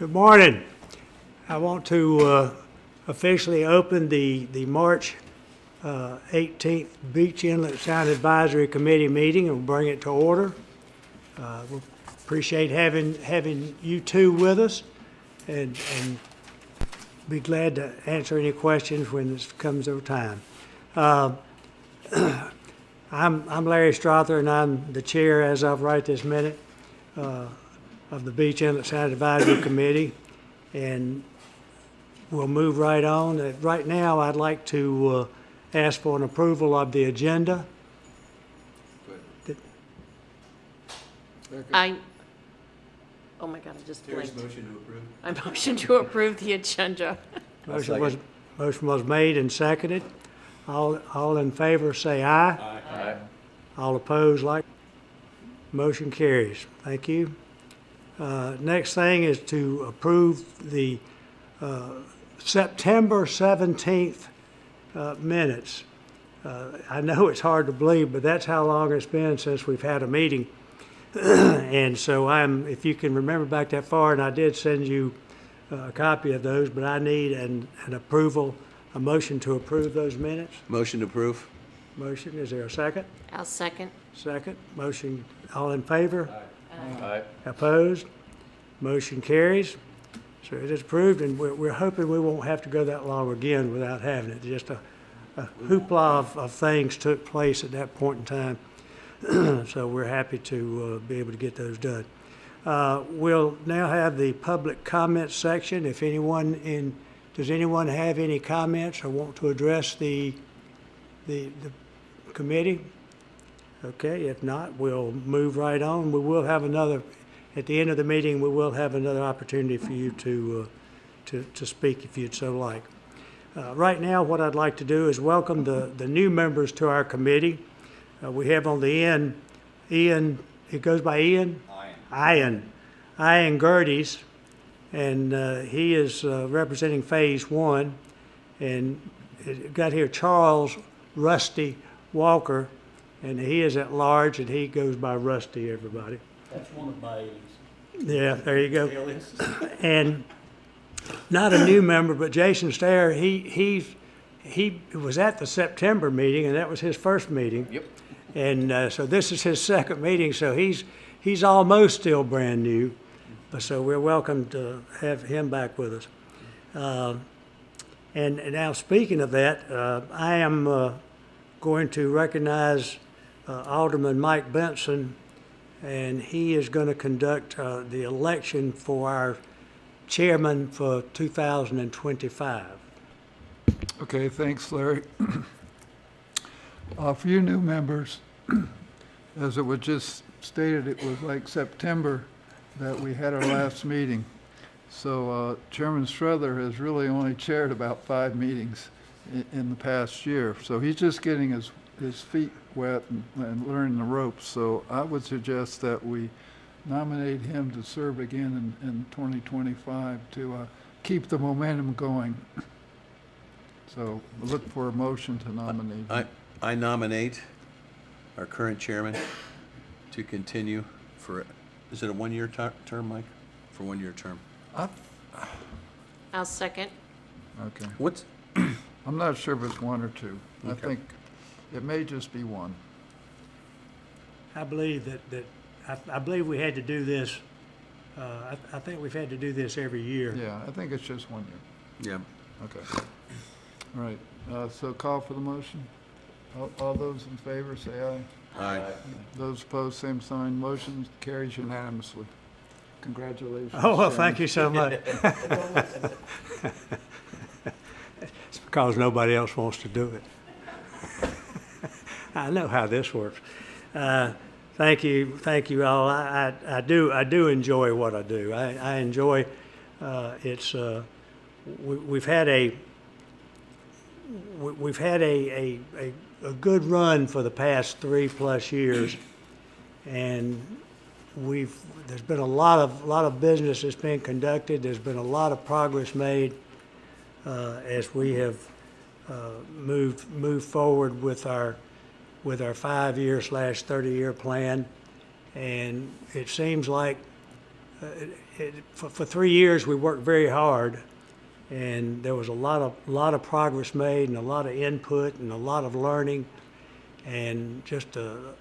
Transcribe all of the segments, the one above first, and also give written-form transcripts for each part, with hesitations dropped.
Good morning. I want to officially open the March 18th Beach Inlet Sound Advisory Committee meeting and bring it to order. We appreciate having you two with us, and be glad to answer any questions when this comes over time. I'm Larry Strother, and I'm the chair as of right this minute of the Beach Inlet Sound Advisory Committee, and we'll move right on. Right now, I'd like to ask for an approval of the agenda. Oh my God, I just blinked. Motion to approve. I motion to approve the agenda. Motion was made and seconded. All in favor say aye. Aye. All opposed, like. Motion carries. Thank you. Next thing is to approve the September 17th minutes. I know it's hard to believe, but that's how long it's been since we've had a meeting. And so if you can remember back that far, and I did send you a copy of those, but I need an approval, a motion to approve those minutes. Motion to approve. Motion, is there a second? I'll second. Second. Motion, all in favor? Aye. Opposed? Motion carries. So it is approved, and we're hoping we won't have to go that long again without having it. Just a hoopla of things took place at that point in time. So we're happy to be able to get those done. We'll now have the public comment section. If does anyone have any comments or want to address the committee? Okay, if not, we'll move right on. We will have at the end of the meeting, we will have another opportunity for you to speak if you'd so like. Right now, what I'd like to do is welcome the new members to our committee. We have on the end, Ian, it goes by Ian? Ian Gerdes, and he is representing Phase 1. And got here Charles Rusty Walker, and he is at large, and he goes by Rusty, everybody. That's one of my aliases. Yeah, there you go. And not a new member, but Jason Stair, he was at the September meeting, and that was his first meeting. Yep. And so this is his second meeting, so he's almost still brand new. But so we're welcome to have him back with us. And now speaking of that, I am going to recognize Alderman Mike Benson, and he is going to conduct the election for our chairman for 2025. Okay, thanks, Larry. For you new members, as it was just stated, it was like September that we had our last meeting. So Chairman Strother has really only chaired about 5 meetings in the past year. So he's just getting his feet wet and learning the ropes. So I would suggest that we nominate him to serve again in 2025 to keep the momentum going. So look for a motion to nominate him. I nominate our current chairman to continue for, is it a 1-year term, Mike? For 1-year term. I'll second. Okay. What's, I'm not sure if it's 1 or 2. I Okay. think it may just be 1. I believe I believe we had to do this. I think we've had to do this every year. Yeah, I think it's just 1 year. yeah. Okay. All right. So call for the motion. All those in favor say aye. Aye. Those Opposed, same sign. Motion carries unanimously. Congratulations. Oh, well, thank you so much. It's because nobody else wants to do it. I know how this works. Thank you all. I do enjoy what I do. I enjoy. We've had a good run for the past 3+ years, and there's been a lot of business that's been conducted. There's been a lot of progress made as we have moved forward with our 5-year/30-year plan, and it seems like for 3 years, we worked very hard, and there was a lot of progress made, and a lot of input, and a lot of learning, and just a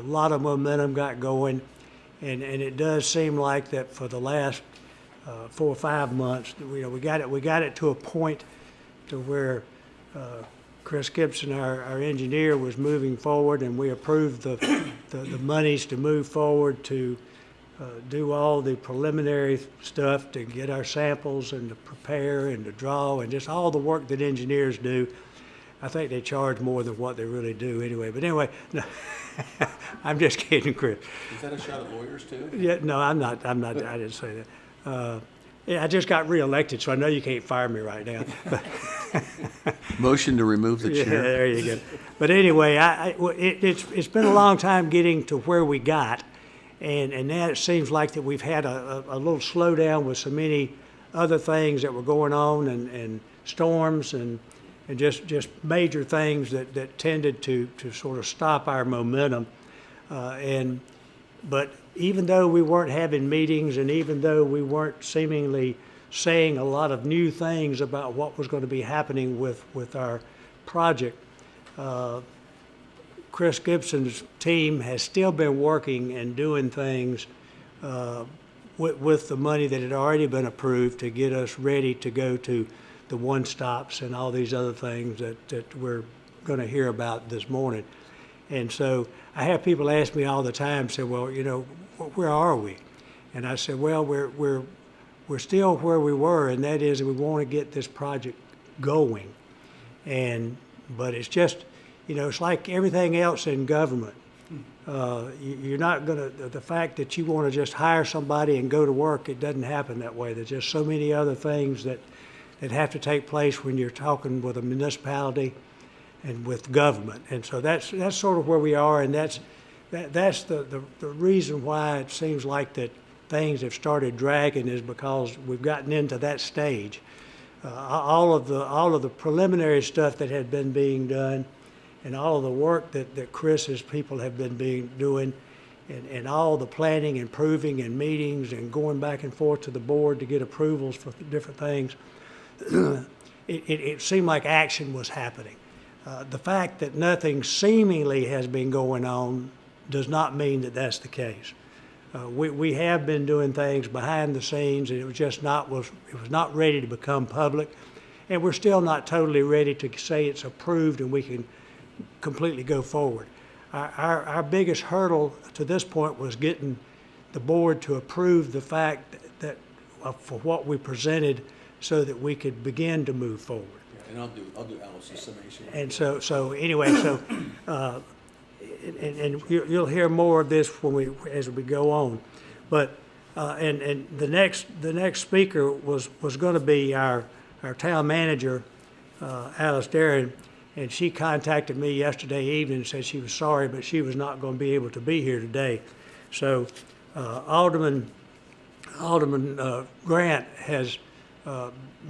lot of momentum got going. And it does seem like that for the last 4 or 5 months, we got it to a point to where Chris Gibson, our engineer, was moving forward, and we approved the monies to move forward to do all the preliminary stuff to get our samples and to prepare and to draw and just all the work that engineers do. I think they charge more than what they really do anyway. But anyway, no, I'm just kidding, Chris. Is that a shot at lawyers too? Yeah, no, I'm not. I didn't say that. Yeah, I just got reelected, so I know you can't fire me right now. Motion to remove the Yeah, chair. there you go. But anyway, it's been a long time getting to where we got, and now it seems like that we've had a little slowdown with so many other things that were going on, and storms and just major things that tended to sort of stop our momentum. But even though we weren't having meetings, and even though we weren't seemingly saying a lot of new things about what was going to be happening with our project, Chris Gibson's team has still been working and doing things with the money that had already been approved to get us ready to go to the one-stops and all these other things that we're going to hear about this morning. And so I have people ask me all the time, say, well, where are we? And I said, well, we're still where we were, and that is that we want to get this project going. But it's just, it's like everything else in government. You're not going to, the fact that you want to just hire somebody and go to work, it doesn't happen that way. There's just so many other things that have to take place when you're talking with a municipality and with government. And so that's sort of where we are, and that's the reason why it seems like that things have started dragging, is because we've gotten into that stage. All of the preliminary stuff that had been being done, and all of the work that Chris's people have been doing, and all the planning and proving and meetings and going back and forth to the board to get approvals for different things, it seemed like action was happening. The fact that nothing seemingly has been going on does not mean that that's the case. We have been doing things behind the scenes, and it was not ready to become public, and we're still not totally ready to say it's approved and we can completely go forward. Our biggest hurdle to this point was getting the board to approve the fact that for what we presented, so that we could begin to move forward. Yeah, and I'll do Alice's summation. And so anyway, and you'll hear more of this as we go on. But and the next speaker was going to be our town manager, Alice Darren, and she contacted me yesterday evening and said she was sorry, but she was not going to be able to be here today. So Alderman Grant has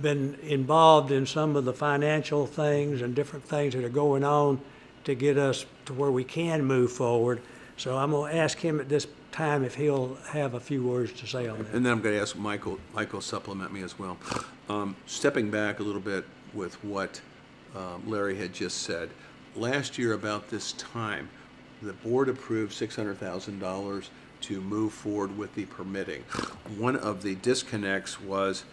been involved in some of the financial things and different things that are going on to get us to where we can move forward. So I'm going to ask him at this time if he'll have a few words to say on that. And then I'm going to ask Michael supplement me as well. Stepping back a little bit with what Larry had just said. Last year about this time, the board approved $600,000 to move forward with the permitting. One of the disconnects was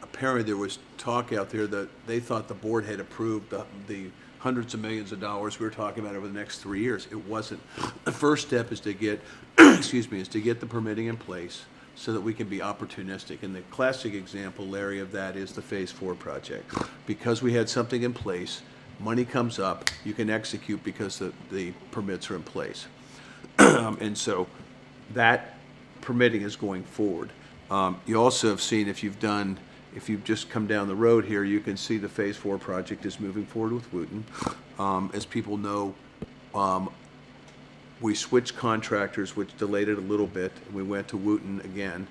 apparently there was talk out there that they thought the board had approved the hundreds of millions of dollars we were talking about over the next 3 years. It wasn't. The first step is to get, is to get the permitting in place so that we can be opportunistic. And the classic example, Larry, of that is the Phase 4 project. Because we had something in place, money comes up, you can execute because the permits are in place. And so that permitting is going forward. You also have seen, if you've just come down the road here, you can see the Phase 4 project is moving forward with Wooten. As people know, we switched contractors, which delayed it a little bit. We went to Wooten again,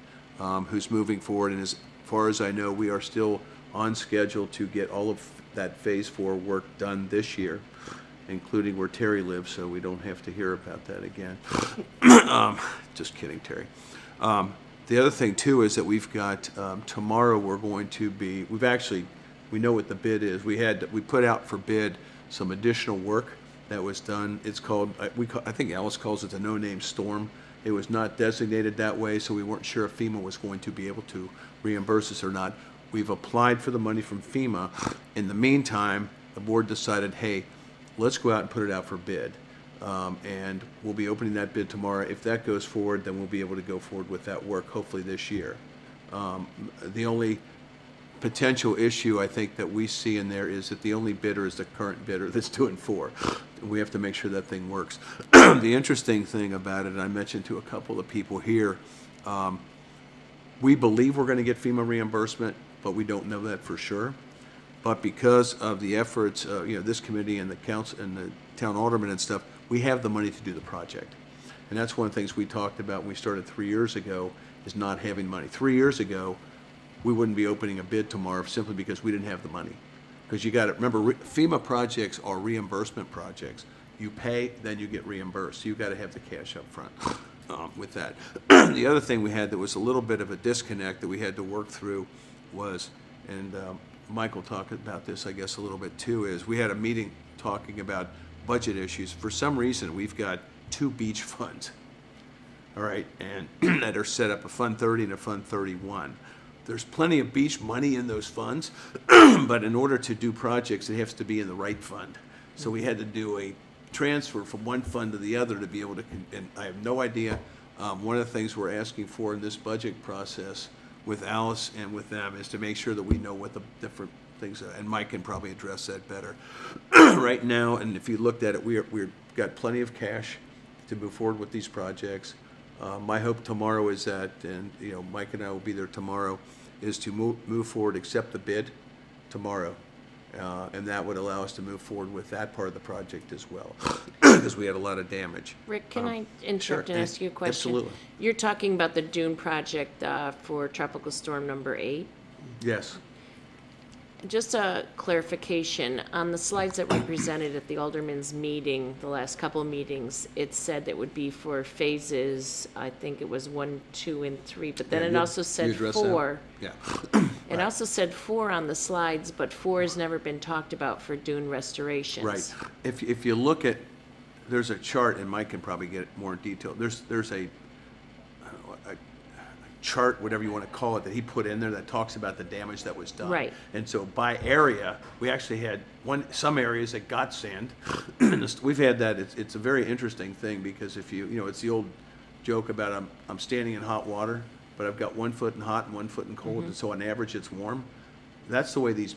who's moving forward. And as far as I know, we are still on schedule to get all of that Phase 4 work done this year, including where Terry lives, so we don't have to hear about that again. Just kidding, Terry. The other thing too is that we've got, tomorrow we're going to be, we know what the bid is. We put out for bid some additional work that was done. It's called, I think Alice calls it the no-name storm. It was not designated that way, so we weren't sure if FEMA was going to be able to reimburse us or not. We've applied for the money from FEMA. In the meantime, the board decided, hey, let's go out and put it out for bid. And we'll be opening that bid tomorrow. If that goes forward, then we'll be able to go forward with that work, hopefully this year. The only potential issue I think that we see in there is that the only bidder is the current bidder that's doing 4. We have to make sure that thing works. The interesting thing about it, and I mentioned to a couple of people here, we believe we're going to get FEMA reimbursement, but we don't know that for sure. But because of the efforts, this committee and the council and the town alderman and stuff, we have the money to do the project. And that's one of the things we talked about when we started 3 years ago, is not having money. 3 years ago, we wouldn't be opening a bid tomorrow simply because we didn't have the money. Because you got to remember, FEMA projects are reimbursement projects. You pay, then you get reimbursed. So you got to have the cash up front with that. The other thing we had that was a little bit of a disconnect that we had to work through was, and Michael talked about this, I guess, a little bit too, is we had a meeting talking about budget issues. For some reason, we've got 2 beach funds, all right, and that are set up, a Fund 30 and a Fund 31. There's plenty of beach money in those funds, but in order to do projects, it has to be in the right fund. So we had to do a transfer from one fund to the other to be able to, and I have no idea. One of the things we're asking for in this budget process with Alice and with them is to make sure that we know what the different things are, and Mike can probably address that better. Right now, and if you looked at it, we've got plenty of cash to move forward with these projects. My hope tomorrow is that, and Mike and I will be there tomorrow, is to move forward, accept the bid tomorrow, and that would allow us to move forward with that part of the project as well, because we had a lot of damage. Rick, can I interrupt sure, and ask you a question? Absolutely. You're talking about the Dune project for Tropical Storm number 8? Yes. Just a clarification, on the slides that were presented at the Alderman's meeting, the last couple of meetings, it said it would be for phases, I think it was 1, 2, and 3, but then Yeah, it you- also you said addressed that? 4. Yeah. It also said 4 on the slides, but 4 has never been talked about for dune restorations. Right. If you look at, there's a chart, and Mike can probably get it more in detail. There's a chart, whatever you want to call it, that he put in there that talks about the damage that was done. Right. And so by area, we actually had some areas that got sand. We've had that. It's a very interesting thing because if it's the old joke about I'm standing in hot water, but I've got 1 foot in hot and 1 foot in cold, and so on average it's warm. That's the way these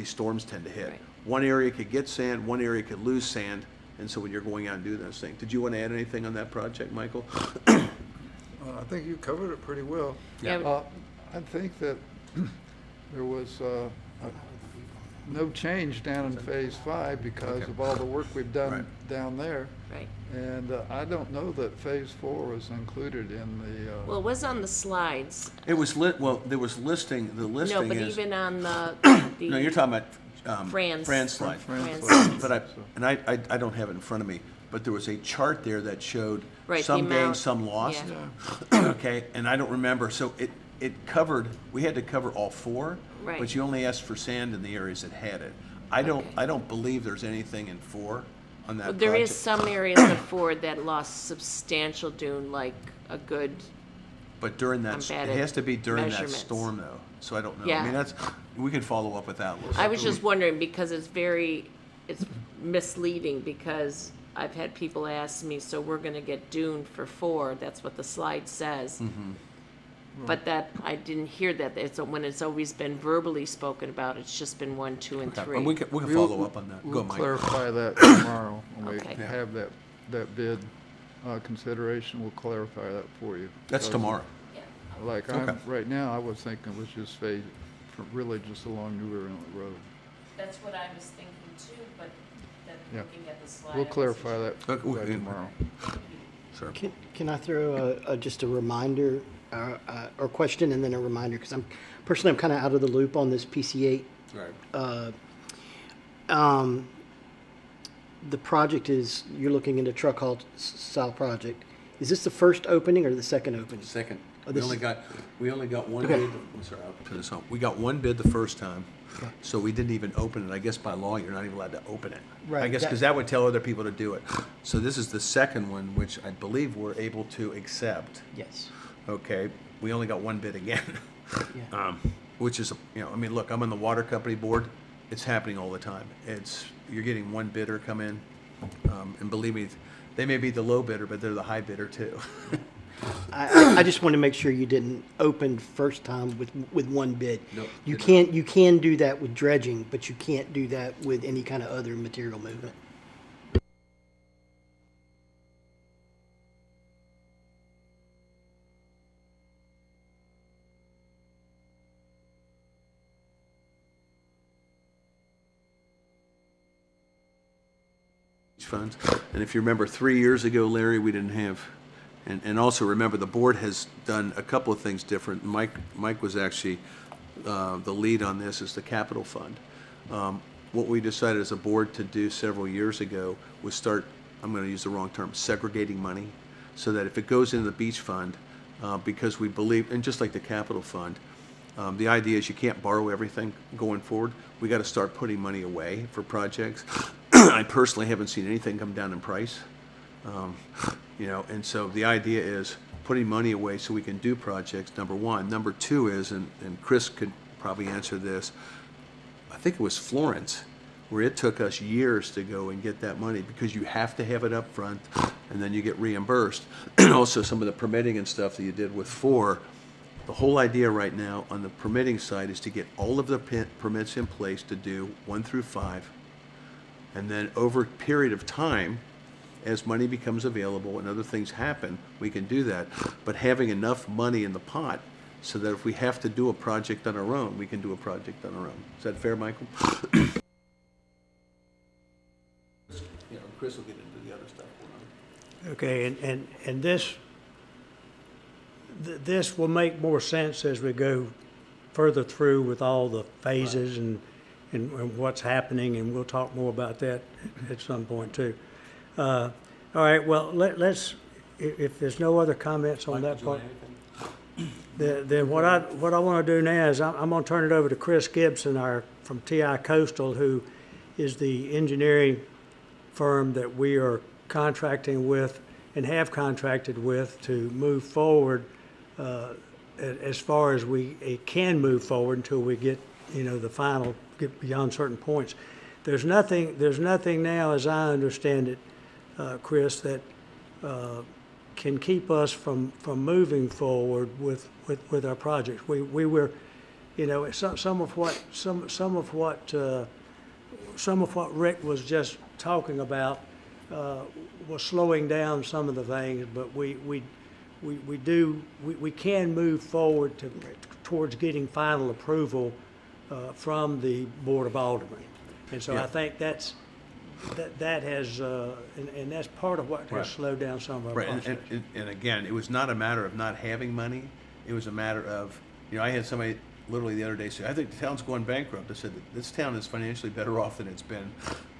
storms tend to hit. Right. One area could get sand, one area could lose sand, and so when you're going out and doing those things. Did you want to add anything on that project, Michael? I think you covered it pretty well. Yeah. I think that there was no change down in Phase 5 because Okay. of all the work we've done Right. down there. Right. And I don't know that Phase 4 was included in the, Well, it was on the slides. It was there was listing, the listing No, but is. even on the. No, you're talking about Fran's. Fran's slide. Fran's. But I don't have it in front of me, but there was a chart there that showed Right, the some gained, amount, some lost. yeah. Okay, and I don't remember, so it covered, we had to cover all 4. Right. But you only asked for sand in the areas that had it. I don't believe there's anything in 4 on that Well, project. there is some areas of 4 that lost substantial dune, like a good, But during I'm that, bad it at has to be during that measurements. storm though, so I don't know. I Yeah. mean, we can follow up with that. I was just wondering because it's misleading because I've had people ask me, so we're gonna get dune for 4, that's what the slide says. But that, I didn't hear that, when it's always been verbally spoken about, it's just been 1, 2, and 3. We can follow up on that. Go, we'll Mike. clarify that tomorrow when we Okay. have that bid consideration. We'll clarify that for you. That's Because, tomorrow. Like, Okay. right now, I was thinking it was just really just along New River Inlet Road. That's what I was thinking too, but then Yeah. looking at the slide. We'll I wasn't clarify sure. that Okay, that tomorrow. Sure. Can I throw just a reminder or question and then a reminder? Because I'm kind of out of the loop on this PC8. Right. The project you're looking into truck halt style project. Is this the first opening or the second opening? Second. We only got one bid, I'm sorry, I'll turn this on. We got one bid the first time, so we didn't even open it. I guess by law, you're not even allowed to open it. I Right, guess because that would tell other people to do it. So this is the second one, which I believe we're able to accept. Yes. Okay, we only got one bid again. Yeah. Which is, I mean, look, I'm on the water company board. It's happening all the time. You're getting one bidder come in, and believe me, they may be the low bidder, but they're the high bidder too. I just want to make sure you didn't open first time with one bid. Nope, You did not. you can do that with dredging, but you can't do that with any kind of other material movement. Funds. And if you remember 3 years ago, Larry, we didn't have, and also remember, the board has done a couple of things different. Mike was actually the lead on this, is the capital fund. What we decided as a board to do several years ago was start, I'm going to use the wrong term, segregating money, so that if it goes into the beach fund, because we believe, and just like the capital fund, the idea is you can't borrow everything going forward. We got to start putting money away for projects. I personally haven't seen anything come down in price, and so the idea is putting money away so we can do projects, number one. Number two is, and Chris could probably answer this, I think it was Florence, where it took us years to go and get that money because you have to have it up front and then you get reimbursed. And also some of the permitting and stuff that you did with 4. The whole idea right now on the permitting side is to get all of the permits in place to do 1 through 5. And then over a period of time, as money becomes available and other things happen, we can do that. But having enough money in the pot so that if we have to do a project on our own, we can do a project on our own. Is that fair, Michael? Chris will get into the other stuff. Okay, and this will make more sense as we go further through with all the phases and what's happening, and we'll talk more about that at some point too. All right, well, let's, if there's no other comments on that part, then what I want to do now is I'm going to turn it over to Chris Gibson, from TI Coastal, who is the engineering firm that we are contracting with and have contracted with to move forward as far as it can move forward until we get, the final, get beyond certain points. There's nothing now, as I understand it, Chris, that can keep us from moving forward with our projects. We were, some of what Rick was just talking about was slowing down some of the things, but we can move forward towards getting final approval from the Board of Aldermen. And so I think that has, and that's part of what has slowed down some of our process. And again, it was not a matter of not having money. It was a matter of, I had somebody literally the other day say, I think the town's going bankrupt. I said, this town is financially better off than it's been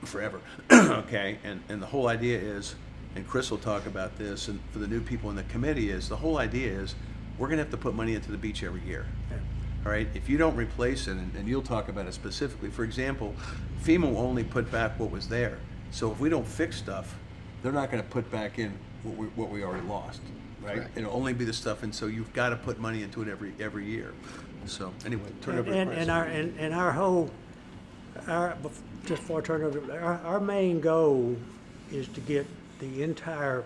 forever. Okay, and the whole idea is, and Chris will talk about this, and for the new people in the committee is, the whole idea is, we're gonna have to put money into the beach every year. Yeah. All right, if you don't replace it, and you'll talk about it specifically, for example, FEMA will only put back what was there. So if we don't fix stuff, they're not gonna put back in what we already lost, right? Correct. It'll only be the stuff, and so you've gotta put money into it every year. So anyway, turn it over to Chris. Just before I turn it over, our main goal is to get the entire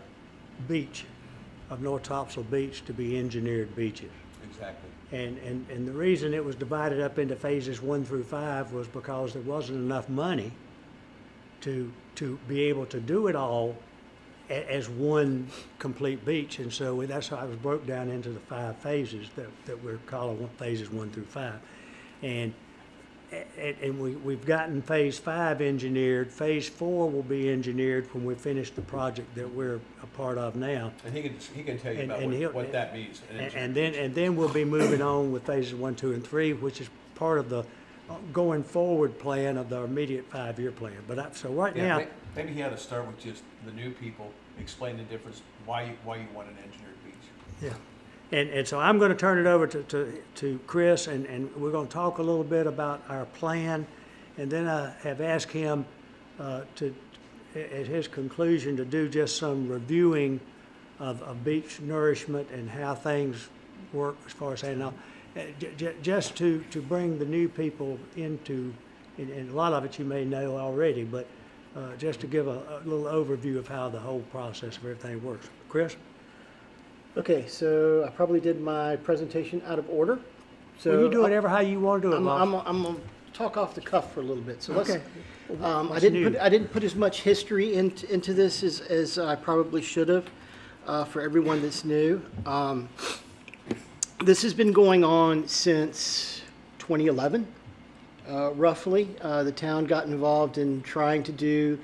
beach of North Topsail Beach to be engineered beaches. Exactly. And the reason it was divided up into phases 1 through 5 was because there wasn't enough money to be able to do it all as one complete beach. And so that's how it was broke down into the 5 phases that we're calling phases 1 through 5. And we've gotten phase 5 engineered. Phase 4 will be engineered when we finish the project that we're a part of now. And he can tell you And- about and he'll- what that means. And then we'll be moving on with phases 1, 2, and 3, which is part of the going forward plan of the immediate 5-year plan. But so right now, Maybe he ought to start with just the new people, explain the difference, why you want an engineered beach. yeah. And so I'm going to turn it over to Chris, and we're going to talk a little bit about our plan. And then I have asked him to, at his conclusion, to do just some reviewing of beach nourishment and how things work as far as saying now, just to bring the new people into, and a lot of it you may know already, but just to give a little overview of how the whole process of everything works. Chris? Okay, so I probably did my presentation out of order. So Well, you do whatever how you want to do it, I'm boss. gonna talk off the cuff for a little bit. So let's. Okay. I What's didn't new? put as much history into this as I probably should have for everyone that's new. This has been going on since 2011, roughly. The town got involved in trying to do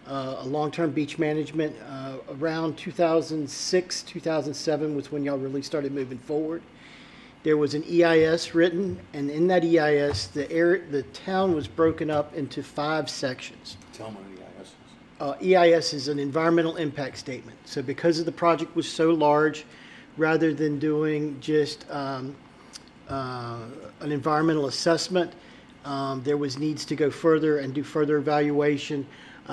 a long-term beach management. Around 2006, 2007 was when y'all really started moving forward. There was an EIS written, and in that EIS, the town was broken up into 5 sections. Tell them what EIS is. EIS is an environmental impact statement. So because the project was so large, rather than doing just an environmental assessment, there was needs to go further and do further evaluation.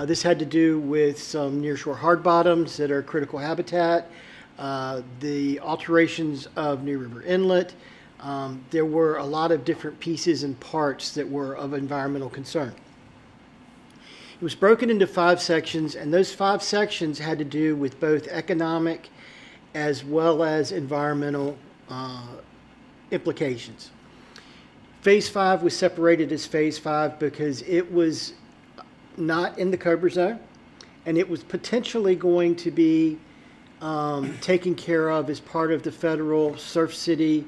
This had to do with some nearshore hard bottoms that are critical habitat, the alterations of New River Inlet. There were a lot of different pieces and parts that were of environmental concern. It was broken into 5 sections, and those 5 sections had to do with both economic as well as environmental implications. Phase 5 was separated as Phase 5 because it was not in the Cobra Zone, and it was potentially going to be taken care of as part of the federal Surf City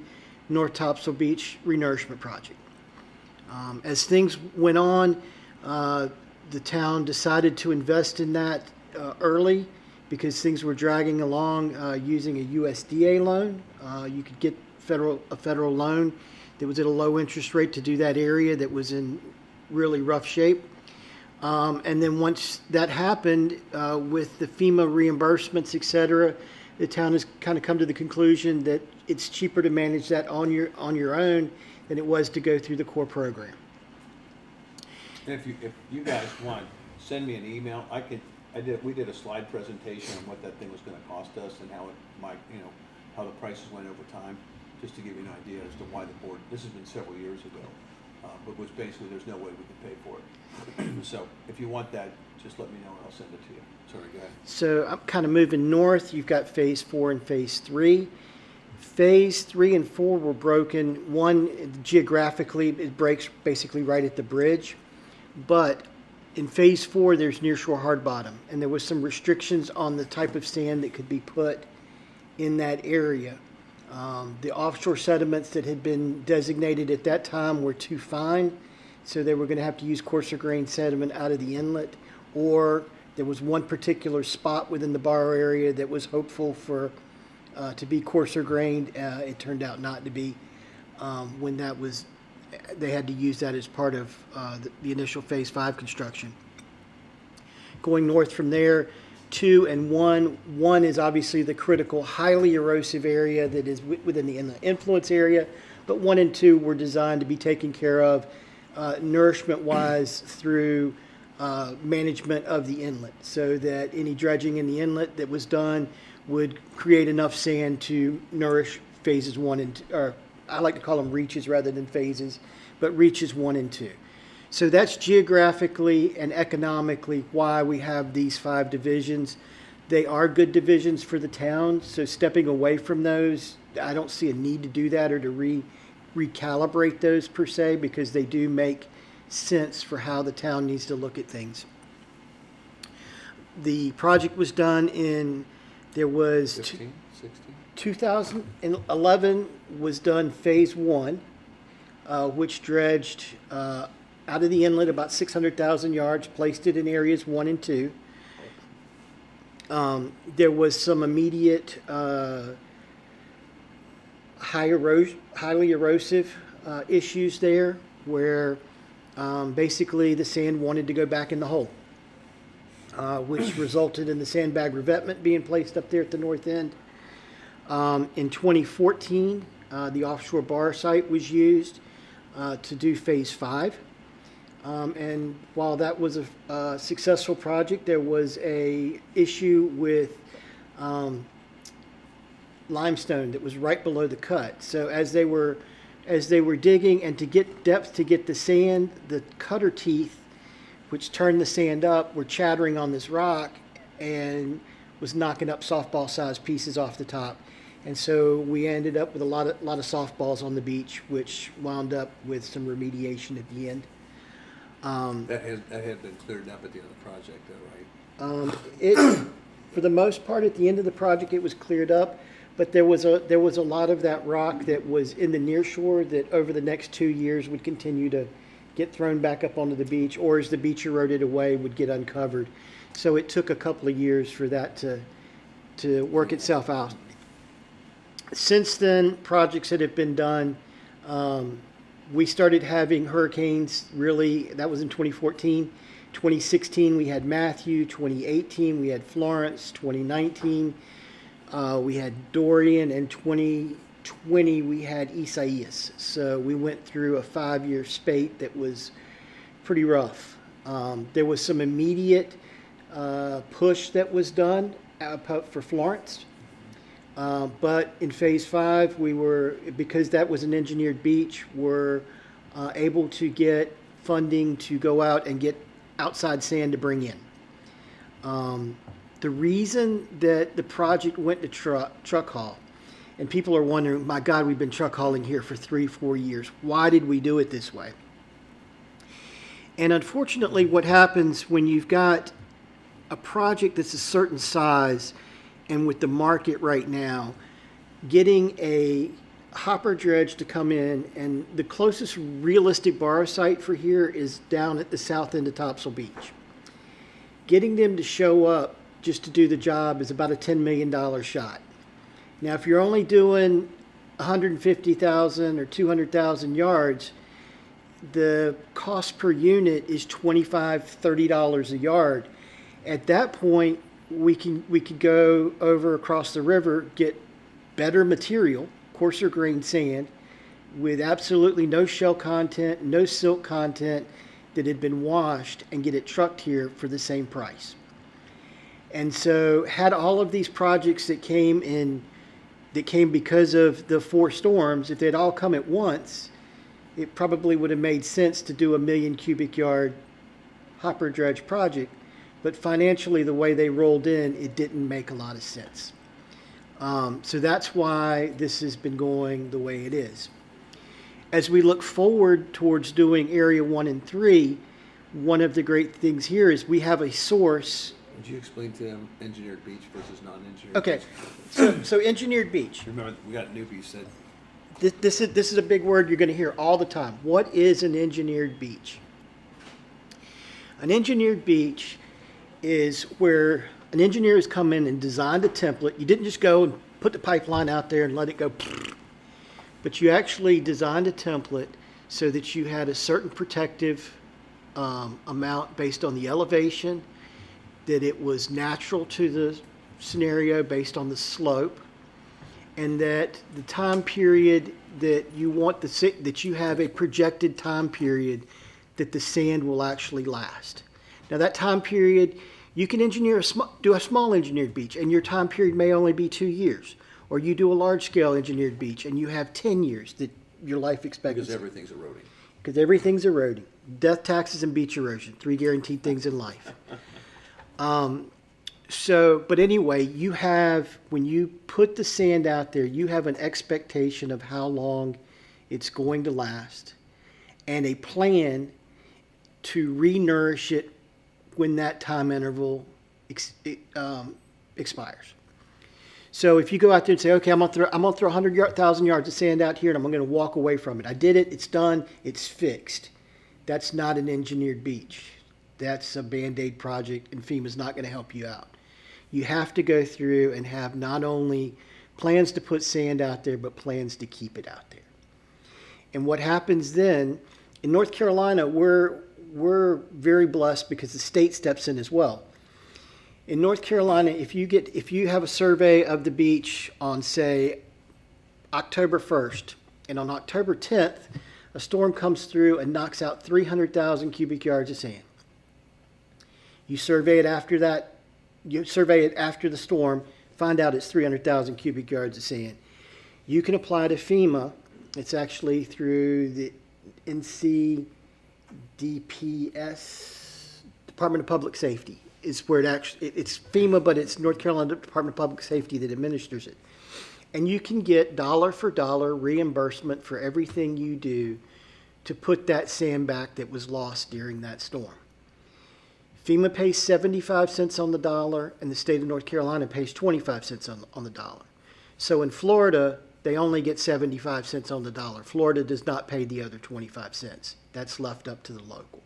North Topsail Beach renourishment project. As things went on, the town decided to invest in that early because things were dragging along using a USDA loan. You could get a federal loan that was at a low interest rate to do that area that was in really rough shape. And then once that happened, with the FEMA reimbursements, et cetera, the town has kind of come to the conclusion that it's cheaper to manage that on your own than it was to go through the core program. And if you guys want, send me an email. We did a slide presentation on what that thing was gonna cost us and how it might, how the prices went over time, just to give you an idea as to why the board, this has been several years ago, but was basically, there's no way we could pay for it. So if you want that, just let me know and I'll send it to you. Sorry, go ahead. So I'm kind of moving north. You've got Phase 4 and Phase 3. Phase 3 and 4 were broken. One, geographically, it breaks basically right at the bridge. But in Phase 4, there's nearshore hard bottom, and there was some restrictions on the type of sand that could be put in that area. The offshore sediments that had been designated at that time were too fine, so they were going to have to use coarser grain sediment out of the inlet, or there was one particular spot within the bar area that was hopeful for to be coarser grained. It turned out not to be. When that was, they had to use that as part of the initial Phase 5 construction. Going north from there, 2 and 1. 1 is obviously the critical, highly erosive area that is within the inlet influence area, but 1 and 2 were designed to be taken care of nourishment-wise through management of the inlet, so that any dredging in the inlet that was done would create enough sand to nourish phases 1 and 2, or I like to call them reaches rather than phases, but reaches 1 and 2. So that's geographically and economically why we have these 5 divisions. They are good divisions for the town, so stepping away from those, I don't see a need to do that or to recalibrate those per se, because they do make sense for how the town needs to look at things. The project was done in, there was 15, 16? 2011 was done Phase 1, which dredged out of the inlet about 600,000 yards, placed it in areas 1 and 2. There was some immediate highly erosive issues there, where basically the sand wanted to go back in the hole, which resulted in the sandbag revetment being placed up there at the north end. In 2014, the offshore bar site was used to do phase 5. And while that was a successful project, there was a issue with limestone that was right below the cut. So as they were digging and to get depth to get the sand, the cutter teeth, which turned the sand up, were chattering on this rock and was knocking up softball-sized pieces off the top. And so we ended up with a lot of softballs on the beach, which wound up with some remediation at the end. That had been cleared up at the end of the project, though, right? For the most part, at the end of the project, it was cleared up, but there was a lot of that rock that was in the near shore that over the next 2 years would continue to get thrown back up onto the beach, or as the beach eroded away, would get uncovered. So it took a couple of years for that to work itself out. Since then, projects that have been done, we started having hurricanes, really, that was in 2014. 2016, we had Matthew. 2018, we had Florence. 2019, we had Dorian. And 2020, we had Isaias. So we went through a 5-year spate that was pretty rough. There was some immediate push that was done for Florence. But in phase 5, because that was an engineered beach, were able to get funding to go out and get outside sand to bring in. The reason that the project went to truck haul, and people are wondering, my God, we've been truck hauling here for 3-4 years. Why did we do it this way? And unfortunately, what happens when you've got a project that's a certain size, and with the market right now, getting a hopper dredge to come in, and the closest realistic borrow site for here is down at the south end of Topsail Beach. Getting them to show up just to do the job is about a $10 million shot. Now, if you're only doing 150,000 or 200,000 yards, the cost per unit is $25, $30 a yard. At that point, we could go over across the river, get better material, coarser grained sand, with absolutely no shell content, no silt content, that had been washed, and get it trucked here for the same price. And so had all of these projects that came because of the 4 storms, if they'd all come at once, it probably would have made sense to do a 1 million cubic yard hopper dredge project. But financially, the way they rolled in, it didn't make a lot of sense. So that's why this has been going the way it is. As we look forward towards doing Area 1 and 3, one of the great things here is we have a source. Would you explain to them engineered beach versus non-engineered Okay, beach? so engineered beach. Remember, we got newbies that This is a big word you're going to hear all the time. What is an engineered beach? An engineered beach is where an engineer has come in and designed a template. You didn't just go and put the pipeline out there and let it go, but you actually designed a template so that you had a certain protective amount based on the elevation, that it was natural to the scenario based on the slope, and that the time period that you want that you have a projected time period that the sand will actually last. Now that time period, you can do a small engineered beach, and your time period may only be 2 years. Or you do a large scale engineered beach, and you have 10 years that your life expectancy. because everything's eroding. Because everything's eroding. Death, taxes, and beach erosion. 3 guaranteed things in life. But anyway, when you put the sand out there, you have an expectation of how long it's going to last, and a plan to re-nourish it when that time interval expires. So if you go out there and say, okay, I'm gonna throw 100,000 yards of sand out here, and I'm going to walk away from it. I did it. It's done. It's fixed. That's not an engineered beach. That's a Band-Aid project, and FEMA's not going to help you out. You have to go through and have not only plans to put sand out there, but plans to keep it out there. And what happens then, in North Carolina, we're very blessed because the state steps in as well. In North Carolina, if you have a survey of the beach on, say, October 1st, and on October 10th, a storm comes through and knocks out 300,000 cubic yards of sand. You survey it after that, you survey it after the storm, find out it's 300,000 cubic yards of sand. You can apply to FEMA. It's actually through the NCDPS, Department of Public Safety, is where it's FEMA, but it's North Carolina Department of Public Safety that administers it. And you can get dollar for dollar reimbursement for everything you do to put that sand back that was lost during that storm. FEMA pays 75 cents on the dollar, and the state of North Carolina pays 25 cents on the dollar. So in Florida, they only get 75 cents on the dollar. Florida does not pay the other 25 cents. That's left up to the local.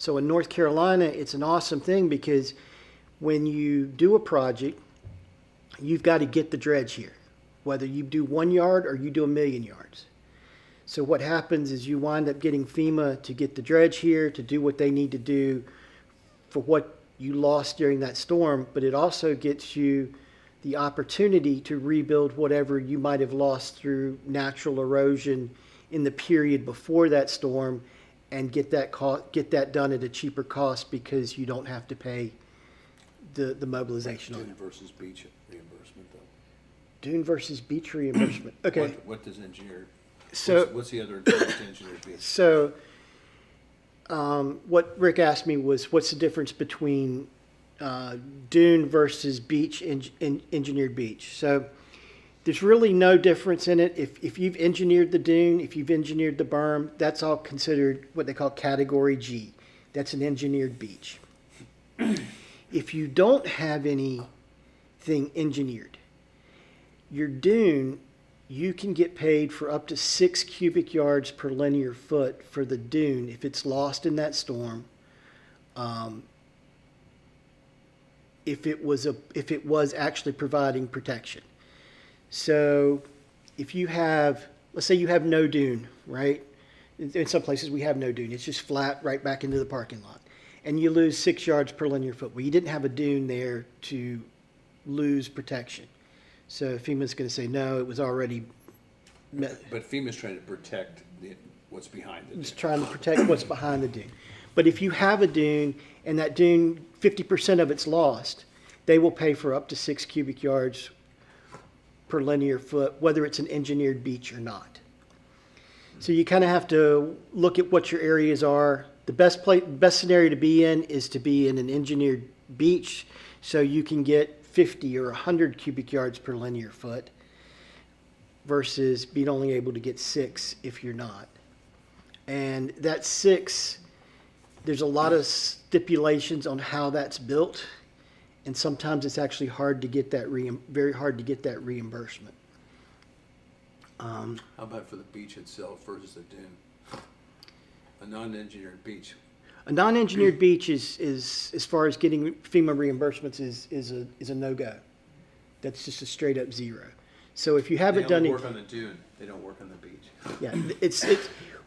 So in North Carolina, it's an awesome thing because when you do a project, you've got to get the dredge here, whether you do 1 yard or you do 1,000,000 yards. So what happens is you wind up getting FEMA to get the dredge here to do what they need to do for what you lost during that storm, but it also gets you the opportunity to rebuild whatever you might have lost through natural erosion in the period before that storm and get that done at a cheaper cost because you don't have to pay the mobilization on Dune it. versus beach reimbursement, though. Dune versus beach reimbursement. Okay. What does engineered, So what's the other engineered beach? So, what Rick asked me was, what's the difference between dune versus beach, engineered beach? So, there's really no difference in it. If you've engineered the dune, if you've engineered the berm, that's all considered what they call Category G. That's an engineered beach. If you don't have anything engineered, your dune, you can get paid for up to 6 cubic yards per linear foot for the dune if it's lost in that storm. If it was actually providing protection. So if you have, let's say you have no dune, right? In some places we have no dune. It's just flat right back into the parking lot. And you lose 6 yards per linear foot. Well, you didn't have a dune there to lose protection. So FEMA's going to say, no, it was already. But FEMA's trying to protect what's behind it. It's trying to protect what's behind the dune. But if you have a dune and that dune, 50% of it's lost, they will pay for up to 6 cubic yards per linear foot, whether it's an engineered beach or not. So you kind of have to look at what your areas are. The best scenario to be in is to be in an engineered beach, so you can get 50 or 100 cubic yards per linear foot versus being only able to get 6 if you're not. And that 6, there's a lot of stipulations on how that's built, and sometimes it's actually hard to get that very hard to get that reimbursement. How about for the beach itself versus the dune? A non-engineered beach. A non-engineered beach is as far as getting FEMA reimbursements is a no-go. That's just a straight up zero. So if you haven't done They it, only work on the dune. They don't work on the beach. yeah, it's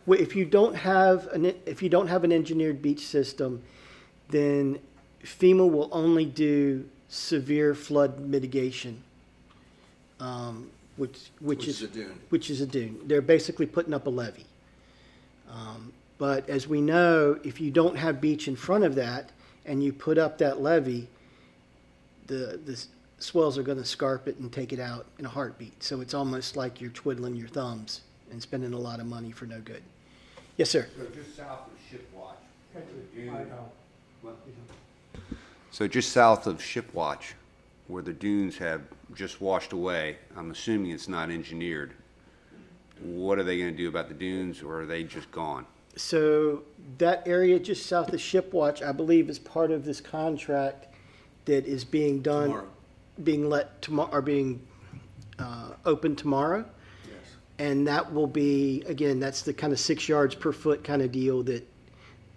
if you don't have an engineered beach system, then FEMA will only do severe flood mitigation, which is a dune. Which is a dune. They're basically putting up a levee. But as we know, if you don't have beach in front of that and you put up that levee, the swells are going to scarp it and take it out in a heartbeat. So it's almost like you're twiddling your thumbs and spending a lot of money for no good. Yes, sir. So just south of Shipwatch. So just south of Shipwatch, where the dunes have just washed away, I'm assuming it's not engineered. What are they going to do about the dunes, or are they just gone? So that area just south of Shipwatch, I believe, is part of this contract that is being done, Tomorrow. being let tomorrow, or being opened tomorrow. Yes. And that will be, again, that's the kind of 6 yards per foot kind of deal that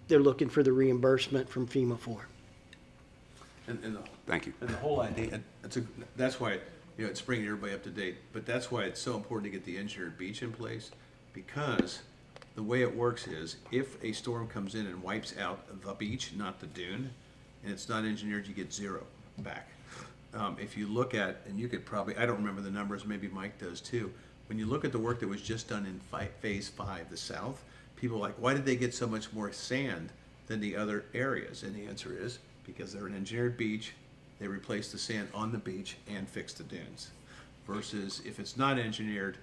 they're looking for the reimbursement from FEMA for. Thank you. And the whole idea, that's why, it's bringing everybody up to date, but that's why it's so important to get the engineered beach in place, because the way it works is, if a storm comes in and wipes out the beach, not the dune, and it's not engineered, you get 0. back. If you look at, and you could probably, I don't remember the numbers, maybe Mike does too. When you look at the work that was just done in phase 5, the south, people are like, why did they get so much more sand than the other areas? And the answer is because they're an engineered beach, they replaced the sand on the beach and fixed the dunes. Versus if it's not engineered,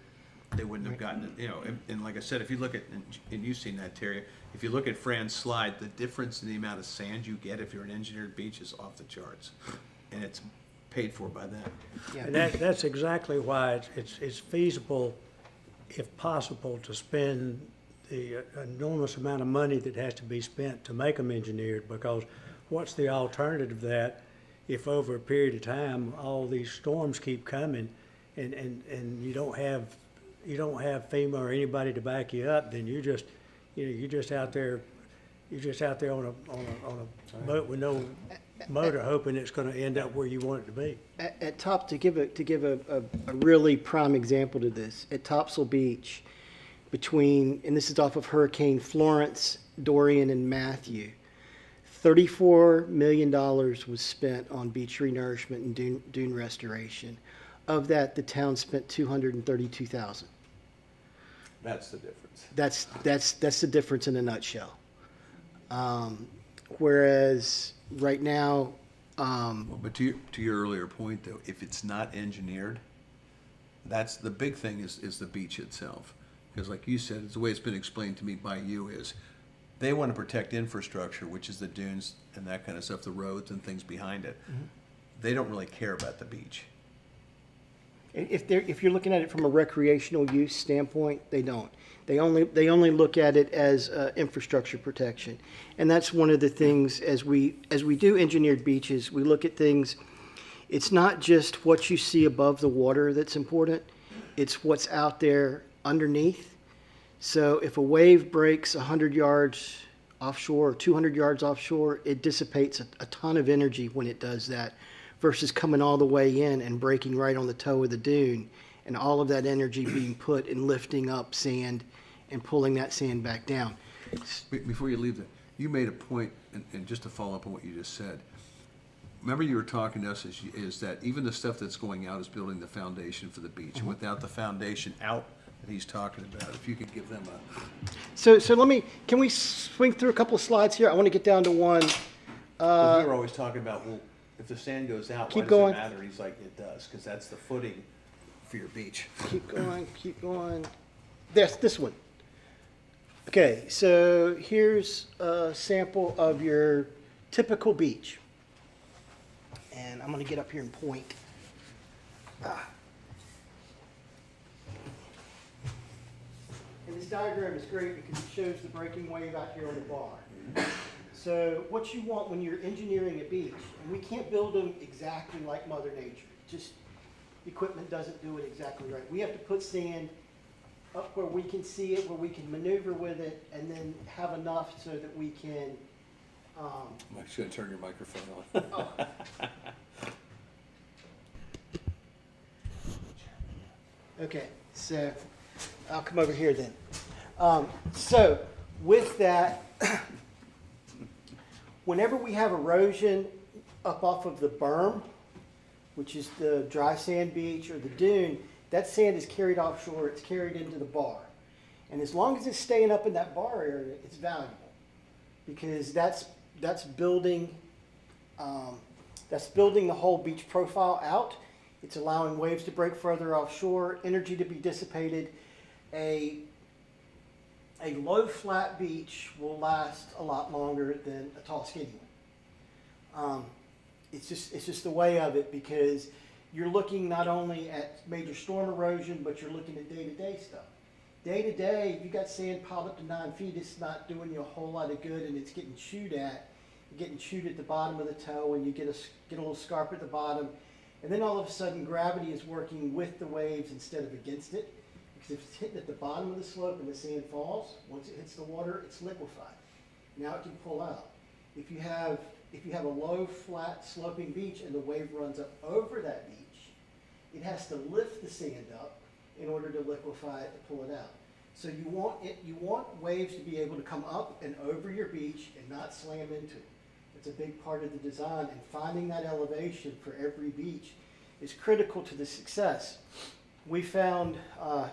they wouldn't have gotten it, and like I said, if you look at, and you've seen that, Terry, if you look at Fran's slide, the difference in the amount of sand you get if you're an engineered beach is off the charts. And it's paid for by them. Yeah. And that's exactly why it's feasible, if possible, to spend the enormous amount of money that has to be spent to make them engineered, because what's the alternative to that if over a period of time, all these storms keep coming and you don't have FEMA or anybody to back you up, then you're just out there on a boat with no motor, hoping it's going to end up where you want it to be. At Top, to give a really prime example to this, at Topsail Beach, and this is off of Hurricane Florence, Dorian, and Matthew, $34 million was spent on beach renourishment and dune restoration. Of that, the town spent $232,000. That's the difference. That's the difference in a nutshell. Whereas right now, But to your earlier point, though, if it's not engineered, that's the big thing is the beach itself. Because like you said, it's the way it's been explained to me by you is they want to protect infrastructure, which is the dunes and that kind of stuff, the roads and things behind it. Mm-hmm. They don't really care about the beach. if you're looking at it from a recreational use standpoint, they don't. They only look at it as infrastructure protection, and that's one of the things as we do engineered beaches, we look at things. It's not just what you see above the water that's important; it's what's out there underneath. So if a wave breaks 100 yards offshore or 200 yards offshore, it dissipates a ton of energy when it does that, versus coming all the way in and breaking right on the toe of the dune, and all of that energy being put in lifting up sand and pulling that sand back down. Before you leave that, you made a point, and just to follow up on what you just said, remember you were talking to us is that even the stuff that's going out is building the foundation for the beach. And without the foundation out that he's talking about, if you could give them a... So can we swing through a couple of slides here? I want to get down to one. we were always talking about, well, if the sand goes out, Keep why does going. it matter? And he's like, it does, because that's the footing for your beach. Keep going. This one. Okay, so here's a sample of your typical beach. And I'm going to get up here and point. And this diagram is great because it shows the breaking wave out here on the bar. So what you want when you're engineering a beach, and we can't build them exactly like Mother Nature, just equipment doesn't do it exactly right. We have to put sand up where we can see it, where we can maneuver with it, and then have enough so that we can. I'm actually going to turn your microphone on. Okay, so I'll come over here then. So with that, whenever we have erosion up off of the berm, which is the dry sand beach or the dune, that sand is carried offshore, it's carried into the bar. And as long as it's staying up in that bar area, it's valuable because that's building the whole beach profile out. It's allowing waves to break further offshore, energy to be dissipated. A low flat beach will last a lot longer than a tall skinny one. It's just the way of it because you're looking not only at major storm erosion, but you're looking at day-to-day stuff. Day-to-day, if you got sand piled up to 9 feet, it's not doing you a whole lot of good, and it's getting chewed at. You're getting chewed at the bottom of the toe, and you get a little scarp at the bottom. And then all of a sudden, gravity is working with the waves instead of against it. Because if it's hitting at the bottom of the slope and the sand falls, once it hits the water, it's liquefied. Now it can pull out. If you have a low, flat, sloping beach and the wave runs up over that beach, it has to lift the sand up in order to liquefy it to pull it out. So you want waves to be able to come up and over your beach and not slam into it. It's a big part of the design, and finding that elevation for every beach is critical to the success. We found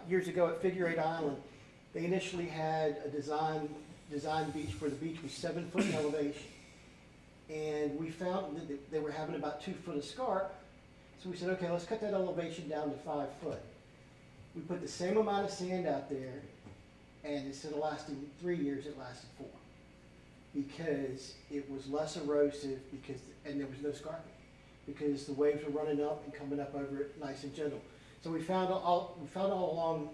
years ago at Figure 8 Island, they initially had a design beach where the beach was 7 foot in elevation. And we found that they were having about 2 foot of scarp. So we said, okay, let's cut that elevation down to 5 foot. We put the same amount of sand out there, and instead of lasting 3 years, it lasted 4. Because it was less erosive, and there was no scarping. Because the waves were running up and coming up over it nice and gentle. So we found all along